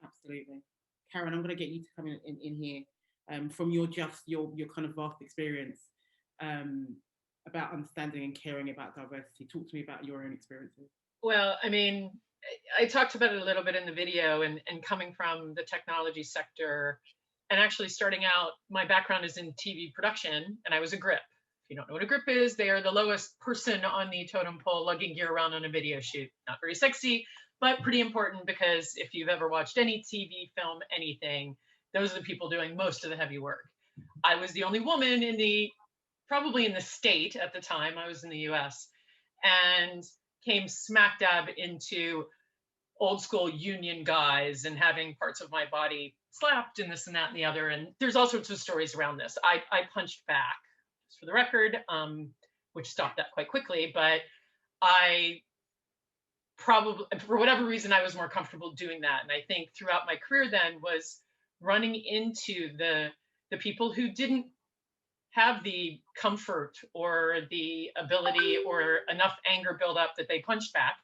Speaker 12: Absolutely. Karen, I'm going to get you to come in here from your kind of vast experience about understanding and caring about diversity. Talk to me about your own experiences.
Speaker 15: Well, I mean, I talked about it a little bit in the video, and coming from the technology sector and actually starting out, my background is in TV production, and I was a grip. If you don't know what a grip is, they are the lowest person on the totem pole lugging gear around on a video shoot. Not very sexy, but pretty important, because if you've ever watched any TV, film, anything, those are the people doing most of the heavy work. I was the only woman probably in the state at the time. I was in the US, and came smack dab into old school union guys and having parts of my body slapped and this and that and the other. And there's all sorts of stories around this. I punched back, just for the record, which stopped that quite quickly. But I probably, for whatever reason, I was more comfortable doing that. And I think throughout my career then was running into the people who didn't have the comfort or the ability or enough anger build up that they punched back.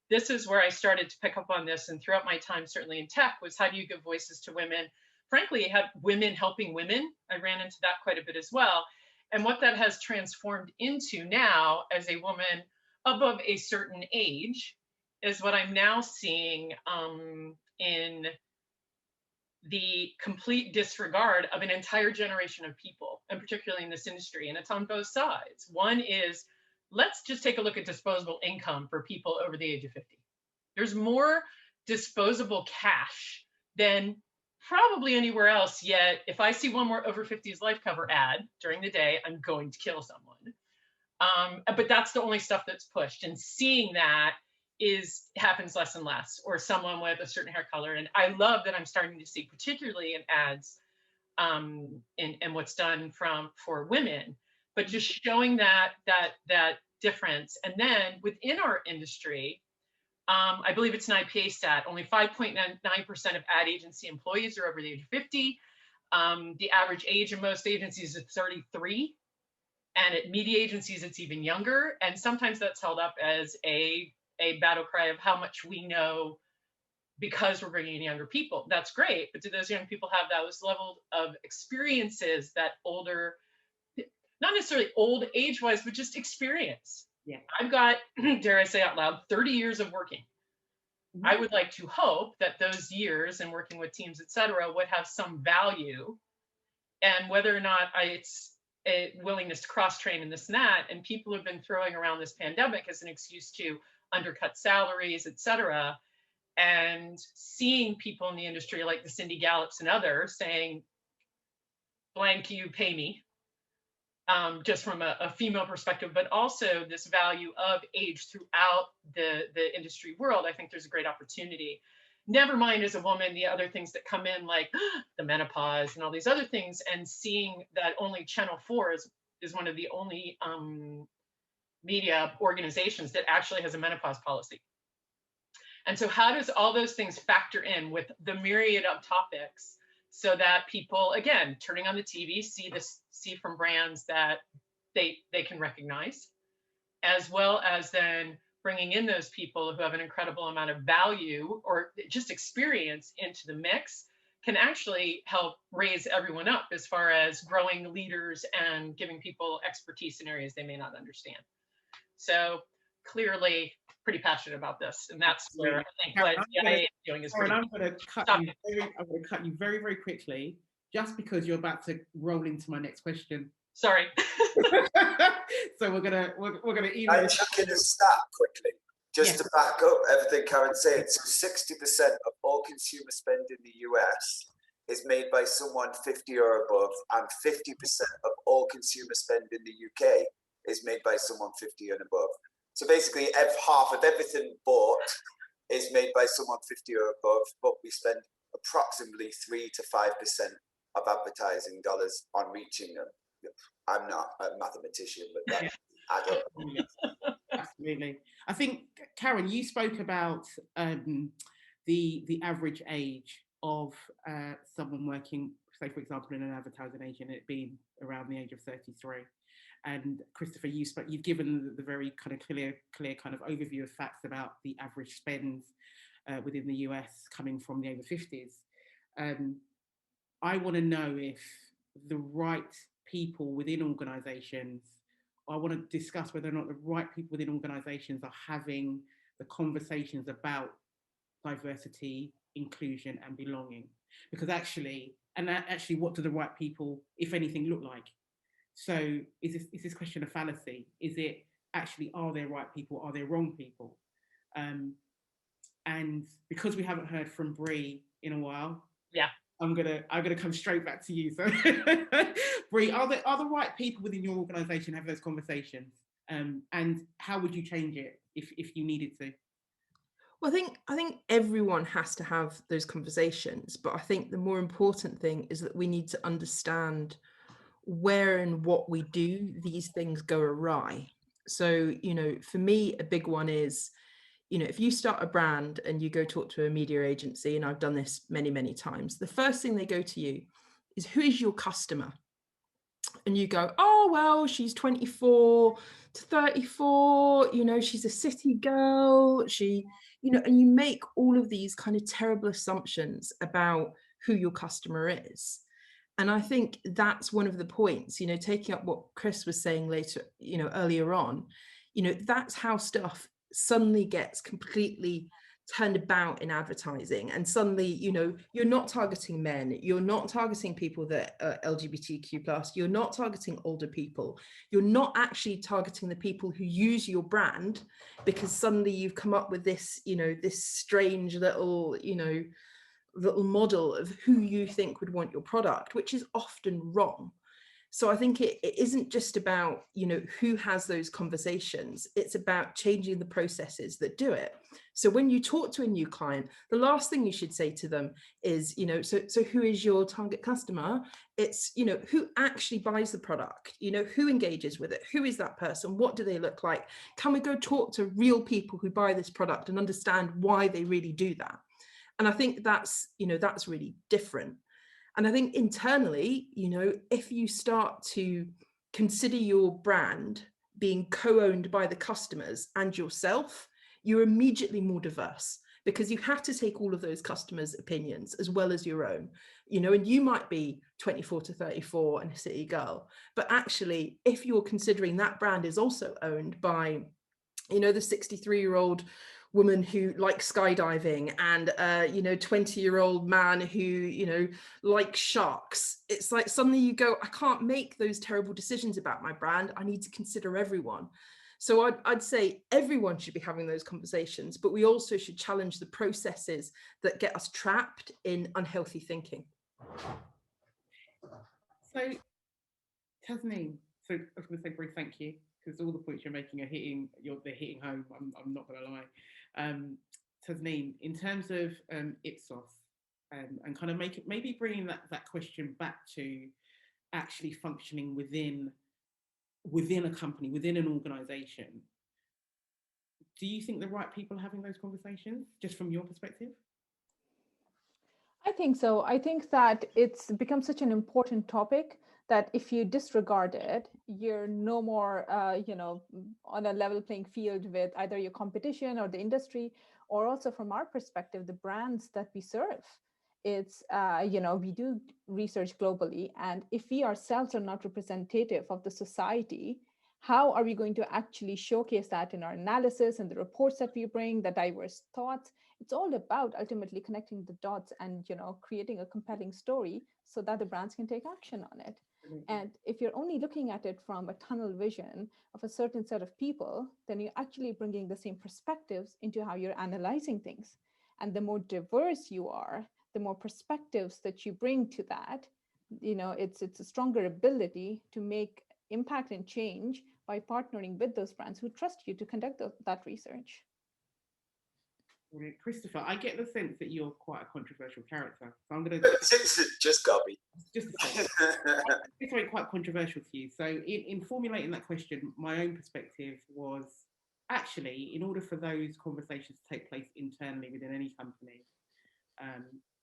Speaker 15: This is where I started to pick up on this, and throughout my time, certainly in tech, was how do you give voices to women? Frankly, have women helping women. I ran into that quite a bit as well. And what that has transformed into now as a woman above a certain age is what I'm now seeing in the complete disregard of an entire generation of people, and particularly in this industry. And it's on both sides. One is, let's just take a look at disposable income for people over the age of 50. There's more disposable cash than probably anywhere else, yet if I see one more over 50s life cover ad during the day, I'm going to kill someone. But that's the only stuff that's pushed, and seeing that happens less and less, or someone with a certain hair color. And I love that I'm starting to see, particularly in ads, and what's done for women, but just showing that difference. And then within our industry, I believe it's an IPA stat, only 5.9% of ad agency employees are over the age of 50. The average age in most agencies is 33. And at media agencies, it's even younger. And sometimes that's held up as a battle cry of how much we know because we're bringing in younger people. That's great. But do those young people have those level of experiences that older, not necessarily old age-wise, but just experience?
Speaker 12: Yeah.
Speaker 15: I've got, dare I say out loud, 30 years of working. Mm-hmm. I would like to hope that those years and working with teams, et cetera, would have some value. And whether or not it's a willingness to cross-train and this and that, and people have been throwing around this pandemic as an excuse to undercut salaries, et cetera, and seeing people in the industry like the Cindy Gallups and others saying, blank you, pay me, just from a female perspective, but also this value of age throughout the industry world. I think there's a great opportunity. Never mind as a woman, the other things that come in like the menopause and all these other things, and seeing that only Channel 4 is one of the only media organizations that actually has a menopause policy. And so how does all those things factor in with the myriad of topics so that people, again, turning on the TV, see from brands that they can recognize, as well as then bringing in those people who have an incredible amount of value or just experience into the mix, can actually help raise everyone up as far as growing leaders and giving people expertise in areas they may not understand. So clearly pretty passionate about this. And that's where I think what the IAA is doing is pretty.
Speaker 12: I'm going to cut you very, very quickly, just because you're about to roll into my next question.
Speaker 15: Sorry.
Speaker 12: So we're gonna email.
Speaker 14: I chuck in a stat quickly, just to back up everything Karen's saying. So 60% of all consumer spend in the US is made by someone 50 or above, and 50% of all consumer spend in the UK is made by someone 50 and above. So basically, half of everything bought is made by someone 50 or above, but we spend approximately 3 to 5% of advertising dollars on reaching them. I'm not a mathematician, but that add up.
Speaker 12: Absolutely. I think, Karen, you spoke about the average age of someone working, say, for example, in an advertising agent, it being around the age of 33. And Christopher, you've given the very kind of clear kind of overview of facts about the average spend within the US coming from the over 50s. I want to know if the right people within organizations, I want to discuss whether or not the right people within organizations are having the conversations about diversity, inclusion, and belonging. Because actually, what do the right people, if anything, look like? So is this question a fallacy? Is it actually, are there right people? Are there wrong people? And because we haven't heard from Bree in a while, I'm gonna come straight back to you. So, Bree, are the right people within your organisation have those conversations? And how would you change it if you needed to?
Speaker 13: Well, I think everyone has to have those conversations, but I think the more important thing is that we need to understand where and what we do these things go awry. So, you know, for me, a big one is, you know, if you start a brand and you go talk to a media agency, and I've done this many, many times, the first thing they go to you is, who is your customer? And you go, oh, well, she's 24 to 34, you know, she's a city girl, she, you know, and you make all of these kind of terrible assumptions about who your customer is. And I think that's one of the points, you know, taking up what Chris was saying later, you know, earlier on, you know, that's how stuff suddenly gets completely turned about in advertising. And suddenly, you know, you're not targeting men, you're not targeting people that are LGBTQ+, you're not targeting older people, you're not actually targeting the people who use your brand, because suddenly you've come up with this, you know, this strange little, you know, little model of who you think would want your product, which is often wrong. So I think it isn't just about, you know, who has those conversations, it's about changing the processes that do it. So when you talk to a new client, the last thing you should say to them is, you know, so who is your target customer? It's, you know, who actually buys the product, you know, who engages with it, who is that person, what do they look like? Can we go talk to real people who buy this product and understand why they really do that? And I think that's, you know, that's really different. And I think internally, you know, if you start to consider your brand being co-owned by the customers and yourself, you're immediately more diverse, because you have to take all of those customers' opinions as well as your own, you know, and you might be 24 to 34 and a city girl, but actually, if you're considering that brand is also owned by, you know, the 63-year-old woman who likes skydiving and you know, 20-year-old man who, you know, likes sharks, it's like suddenly you go, I can't make those terrible decisions about my brand, I need to consider everyone. So I'd say everyone should be having those conversations, but we also should challenge the processes that get us trapped in unhealthy thinking.
Speaker 12: So, Tasneem, so I was going to say, Bree, thank you, because all the points you're making are they're hitting home. I'm not going to lie. Tasneem, in terms of Ipsos, and kind of maybe bringing that question back to actually functioning within a company, within an organisation, do you think the right people are having those conversations, just from your perspective?
Speaker 17: I think so. I think that it's become such an important topic that if you disregard it, you're no more, you know, on a level playing field with either your competition or the industry, or also from our perspective, the brands that we serve. It's, you know, we do research globally, and if we ourselves are not representative of the society, how are we going to actually showcase that in our analysis and the reports that we bring, the diverse thoughts? It's all about ultimately connecting the dots and, you know, creating a compelling story so that the brands can take action on it. And if you're only looking at it from a tunnel vision of a certain set of people, then you're actually bringing the same perspectives into how you're analyzing things. And the more diverse you are, the more perspectives that you bring to that, you know, it's a stronger ability to make impact and change by partnering with those brands who trust you to conduct that research.
Speaker 12: Christopher, I get the sense that you're quite a controversial character. So I'm going to
Speaker 14: just Gabby.
Speaker 12: Just it's very quite controversial to you. So in formulating that question, my own perspective was actually, in order for those conversations to take place internally within any company,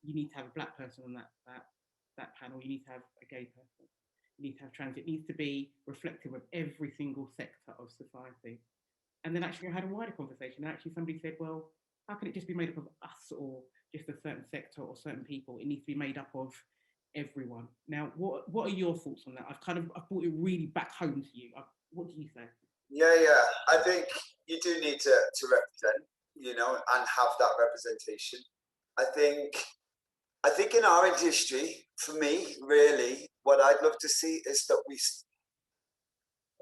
Speaker 12: you need to have a black person on that panel. You need to have a gay person. You need to have trans. It needs to be reflective of every single sector of society. And then actually I had a wider conversation. And actually somebody said, well, how can it just be made up of us or just a certain sector or certain people? It needs to be made up of everyone. Now, what are your thoughts on that? I've brought it really back home to you. What do you say?
Speaker 14: Yeah, I think you do need to represent, you know, and have that representation. I think in our industry, for me, really, what I'd love to see is that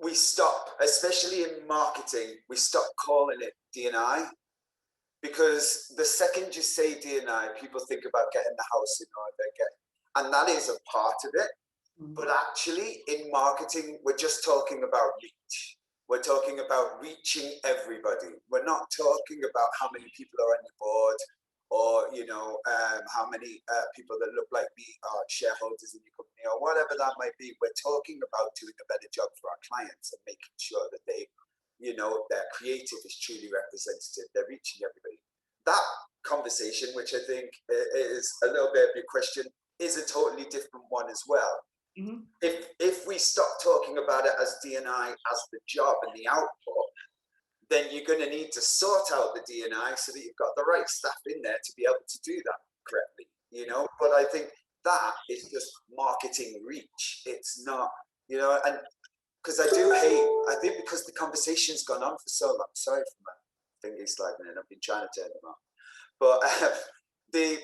Speaker 14: we stop, especially in marketing, we stop calling it D&I, because the second you say D&I, people think about getting the house in order, and that is a part of it. But actually, in marketing, we're just talking about reach. We're talking about reaching everybody. We're not talking about how many people are on your board, or how many people that look like me are shareholders in your company, or whatever that might be. We're talking about doing a better job for our clients and making sure that they, their creative is truly representative. They're reaching everybody. That conversation, which I think is a little bit of your question, is a totally different one as well.
Speaker 12: Mm-hmm.
Speaker 14: If we stop talking about it as D&I as the job and the output, then you're going to need to sort out the D&I so that you've got the right staff in there to be able to do that correctly. But I think that is just marketing reach. It's not, and because I think because the conversation's gone on for so long. Sorry for my fingers sliding in. I've been trying to turn them off, but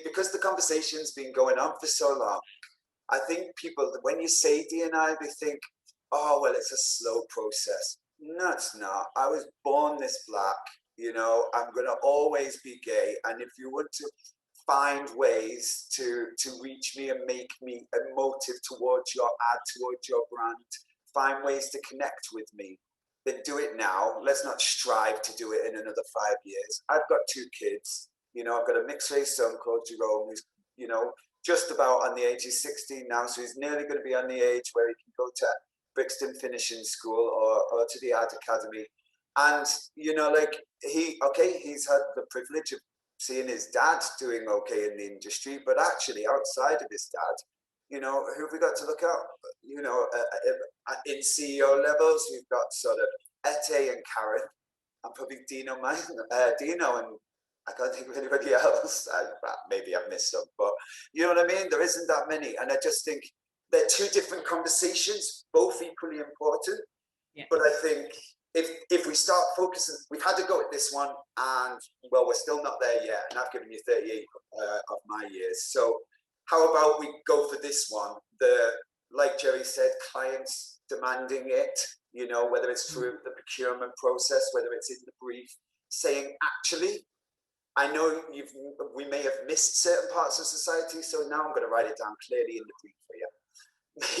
Speaker 14: because the conversation's been going on for so long, I think people, when you say D&I, they think, oh, well, it's a slow process. No, it's not. I was born this black, I'm going to always be gay. And if you want to find ways to reach me and make me emotive towards your ad, towards your brand, find ways to connect with me, then do it now. Let's not strive to do it in another 5 years. I've got 2 kids. I've got a mixed race son called Jerome, who's, just about on the age. He's 16 now, so he's nearly going to be on the age where he can go to Brixton Finishing School or to the Art Academy. And, he's had the privilege of seeing his dad doing okay in the industry, but actually outside of his dad, who have we got to look at? In CEO levels, we've got sort of Ete and Karen, and probably Dino and I can't think of anybody else. Maybe I've missed some, but you know what I mean? There isn't that many. And I just think they're 2 different conversations, both equally important. Yeah. But I think if we start focusing, we've had to go at this one, and well, we're still not there yet. And I've given you 38 of my years. So how about we go for this one? Like Jerry said, clients demanding it, whether it's through the procurement process, whether it's in the brief, saying, actually, I know we may have missed certain parts of society, so now I'm going to write it down clearly in the brief for you.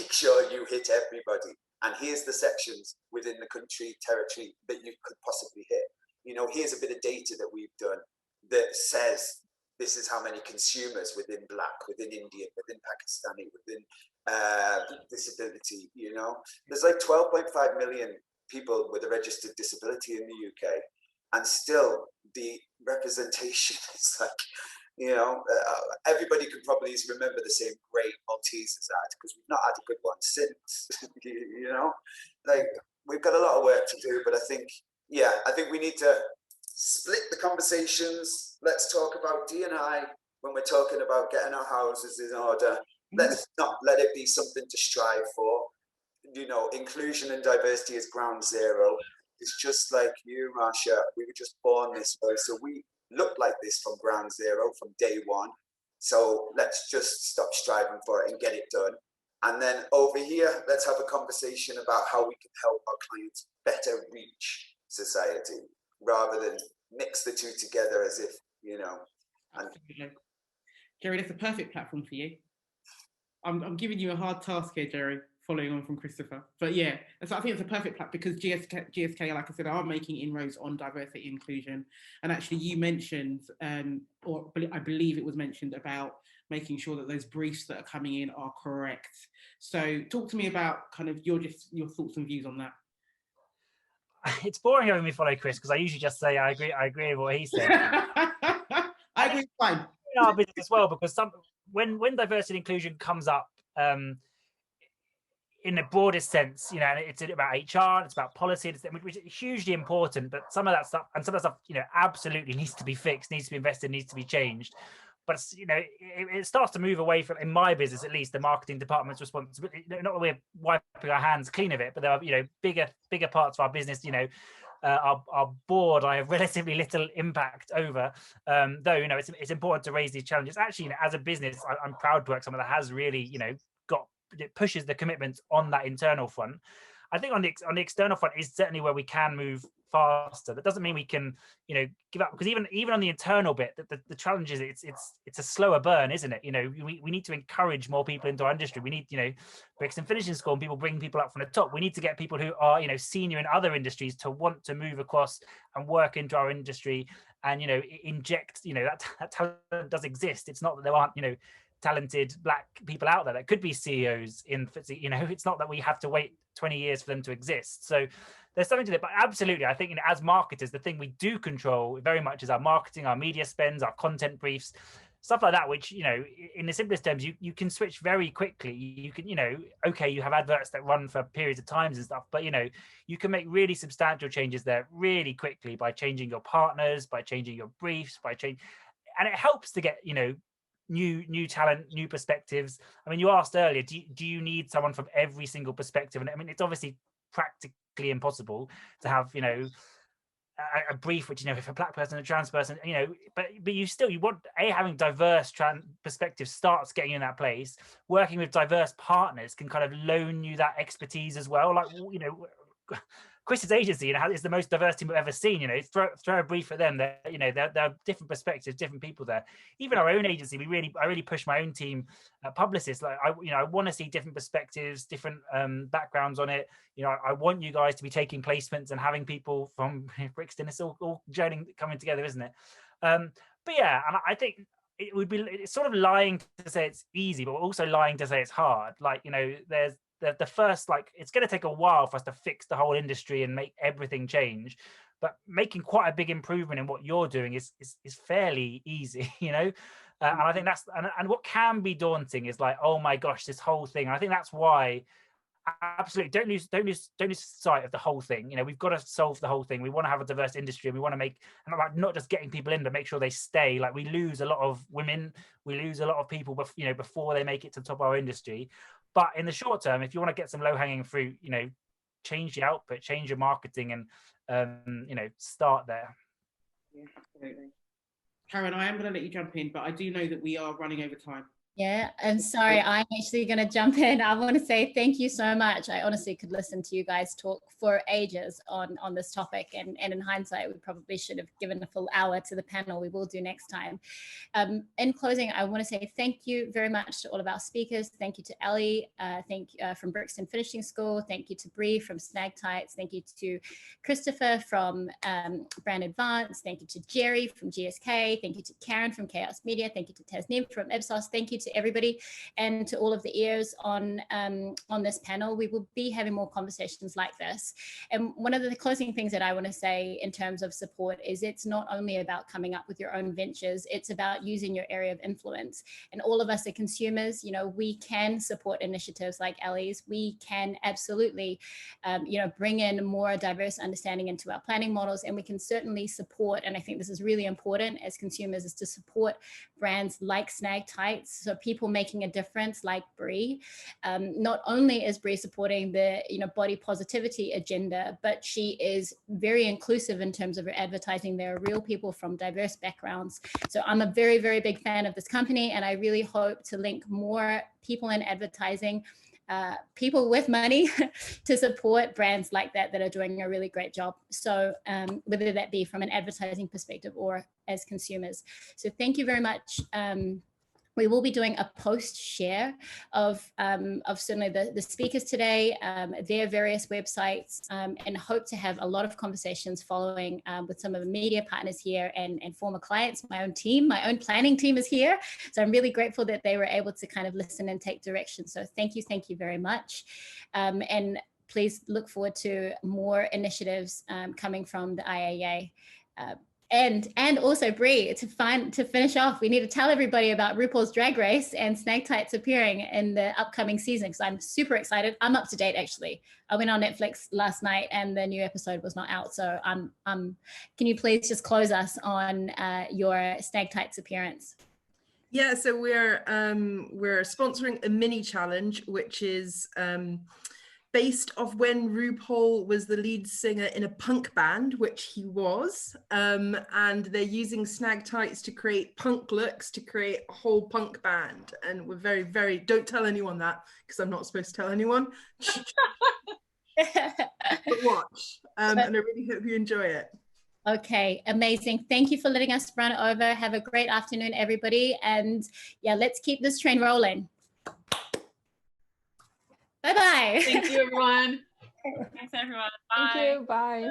Speaker 14: Make sure you hit everybody. And here's the sections within the country, territory that you could possibly hit. Here's a bit of data that we've done that says this is how many consumers within Black, within Indian, within Pakistani, within disability, There's like 12.5 million people with a registered disability in the UK. And still, the representation is like, everybody can probably remember the same great Maltesers ad, because we've not had a good one since, like we've got a lot of work to do. But I think we need to split the conversations. Let's talk about D&I when we're talking about getting our houses in order. Let's not let it be something to strive for. Inclusion and diversity is ground zero. It's just like you, Marsha, we were just born this way. So we look like this from ground zero, from day one. So let's just stop striving for it and get it done. And then over here, let's have a conversation about how we can help our clients better reach society, rather than mix the 2 together as if, And
Speaker 12: Jerry, that's a perfect platform for you. I'm giving you a hard task here, Jerry, following on from Christopher. But yeah, so I think it's a perfect platform because GSK, like I said, are making inroads on diversity and inclusion. And actually you mentioned, or I believe it was mentioned, about making sure that those briefs that are coming in are correct. So talk to me about kind of your thoughts and views on that.
Speaker 16: It's boring having me follow Chris, because I usually just say I agree with what he said.
Speaker 12: I agree, fine.
Speaker 16: In our business as well, because when diversity and inclusion comes up, in the broadest sense, it's about HR, it's about policy, which is hugely important. But some of that stuff, absolutely needs to be fixed, needs to be invested, needs to be changed. But it starts to move away from, in my business at least, the marketing department's responsibility. Not that we're wiping our hands clean of it, but there are bigger parts of our business. Our board, I have relatively little impact over. Though it's important to raise these challenges. Actually, as a business, I'm proud to work someone that has really it pushes the commitments on that internal front. I think on the external front is certainly where we can move faster. That doesn't mean we can, you know, give up, because even on the internal bit, the challenge is it's a slower burn, isn't it? You know, we need to encourage more people into our industry. We need, you know, Brixton and Finishing School and people bringing people up from the top. We need to get people who are, you know, senior in other industries to want to move across and work into our industry and, you know, inject, you know, that talent does exist. It's not that there aren't, you know, talented Black people out there that could be CEOs in, you know, it's not that we have to wait 20 years for them to exist. So there's something to that. But absolutely, I think, you know, as marketers, the thing we do control very much is our marketing, our media spends, our content briefs, stuff like that, which, you know, in the simplest terms, you can switch very quickly. You can, you know, okay, you have adverts that run for periods of times and stuff, but, you know, you can make really substantial changes there really quickly by changing your partners, by changing your briefs, and it helps to get, you know, new talent, new perspectives. I mean, you asked earlier, do you need someone from every single perspective? And I mean, it's obviously practically impossible to have, you know, a brief which, you know, if a Black person, a trans person, you know, but you want having diverse perspectives starts getting you in that place. Working with diverse partners can kind of loan you that expertise as well. Like, you know, Chris's agency, you know, is the most diverse team we've ever seen. You know, throw a brief at them. You know, there are different perspectives, different people there. Even our own agency, I really push my own team, publicists. Like, I want to see different perspectives, different backgrounds on it. You know, I want you guys to be taking placements and having people from Brixton. It's all coming together, isn't it? But yeah, and I think it's sort of lying to say it's easy, but also lying to say it's hard. Like, you know, there's the first, like, it's going to take a while for us to fix the whole industry and make everything change, but making quite a big improvement in what you're doing is fairly easy, you know. And I think that's and what can be daunting is like, oh my gosh, this whole thing. And I think that's why absolutely don't lose sight of the whole thing. You know, we've got to solve the whole thing. We want to have a diverse industry, and we want to make, and like, not just getting people in, but make sure they stay. Like, we lose a lot of women, we lose a lot of people, you know, before they make it to the top of our industry. But in the short term, if you want to get some low-hanging fruit, you know, change the output, change your marketing, and you know, start there.
Speaker 12: Yeah, absolutely. Karen, I am going to let you jump in, but I do know that we are running over time.
Speaker 2: Yeah, I'm sorry, I'm actually going to jump in. I want to say thank you so much. I honestly could listen to you guys talk for ages on this topic, and in hindsight, we probably should have given a full hour to the panel. We will do next time. In closing, I want to say thank you very much to all of our speakers. Thank you to Ellie, from Brixton Finishing School. Thank you to Bree from Snag Tights. Thank you to Christopher from Brand Advance. Thank you to Jerry from GSK. Thank you to Karen from Chaos Media. Thank you to Tasneem from Ipsos. Thank you to everybody, and to all of the ears on this panel. We will be having more conversations like this. And one of the closing things that I want to say in terms of support is it's not only about coming up with your own ventures, it's about using your area of influence. And all of us are consumers. You know, we can support initiatives like Ellie's. We can absolutely, you know, bring in more diverse understanding into our planning models, and we can certainly support, and I think this is really important as consumers, is to support brands like Snag Tights. So people making a difference like Bree. Not only is Bree supporting the, you know, body positivity agenda, but she is very inclusive in terms of her advertising. There are real people from diverse backgrounds. So I'm a very, very big fan of this company, and I really hope to link more people in advertising, people with money to support brands like that are doing a really great job. So whether that be from an advertising perspective or as consumers. So thank you very much. We will be doing a post share of certainly the speakers today, their various websites, and hope to have a lot of conversations following with some of the media partners here and former clients. My own team, my own planning team is here. So I'm really grateful that they were able to kind of listen and take direction. So thank you very much. And please look forward to more initiatives coming from the IAA. And also, Bree, to finish off, we need to tell everybody about RuPaul's Drag Race and Snag Tights appearing in the upcoming season, because I'm super excited. I'm up to date, actually. I went on Netflix last night and the new episode was not out. So can you please just close us on your Snag Tights appearance?
Speaker 13: Yeah, so we're sponsoring a mini challenge, which is based off when RuPaul was the lead singer in a punk band, which he was, and they're using Snag Tights to create punk looks, to create a whole punk band. And we're very, very, don't tell anyone that, because I'm not supposed to tell anyone. but watch. And I really hope you enjoy it.
Speaker 2: Okay, amazing. Thank you for letting us run over. Have a great afternoon, everybody. And yeah, let's keep this train rolling. Bye-bye.
Speaker 15: Thank you, everyone.
Speaker 18: Thanks, everyone. Bye.
Speaker 17: Thank you. Bye.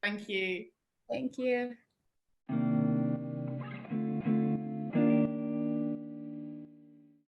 Speaker 12: Thank you.
Speaker 2: Thank you.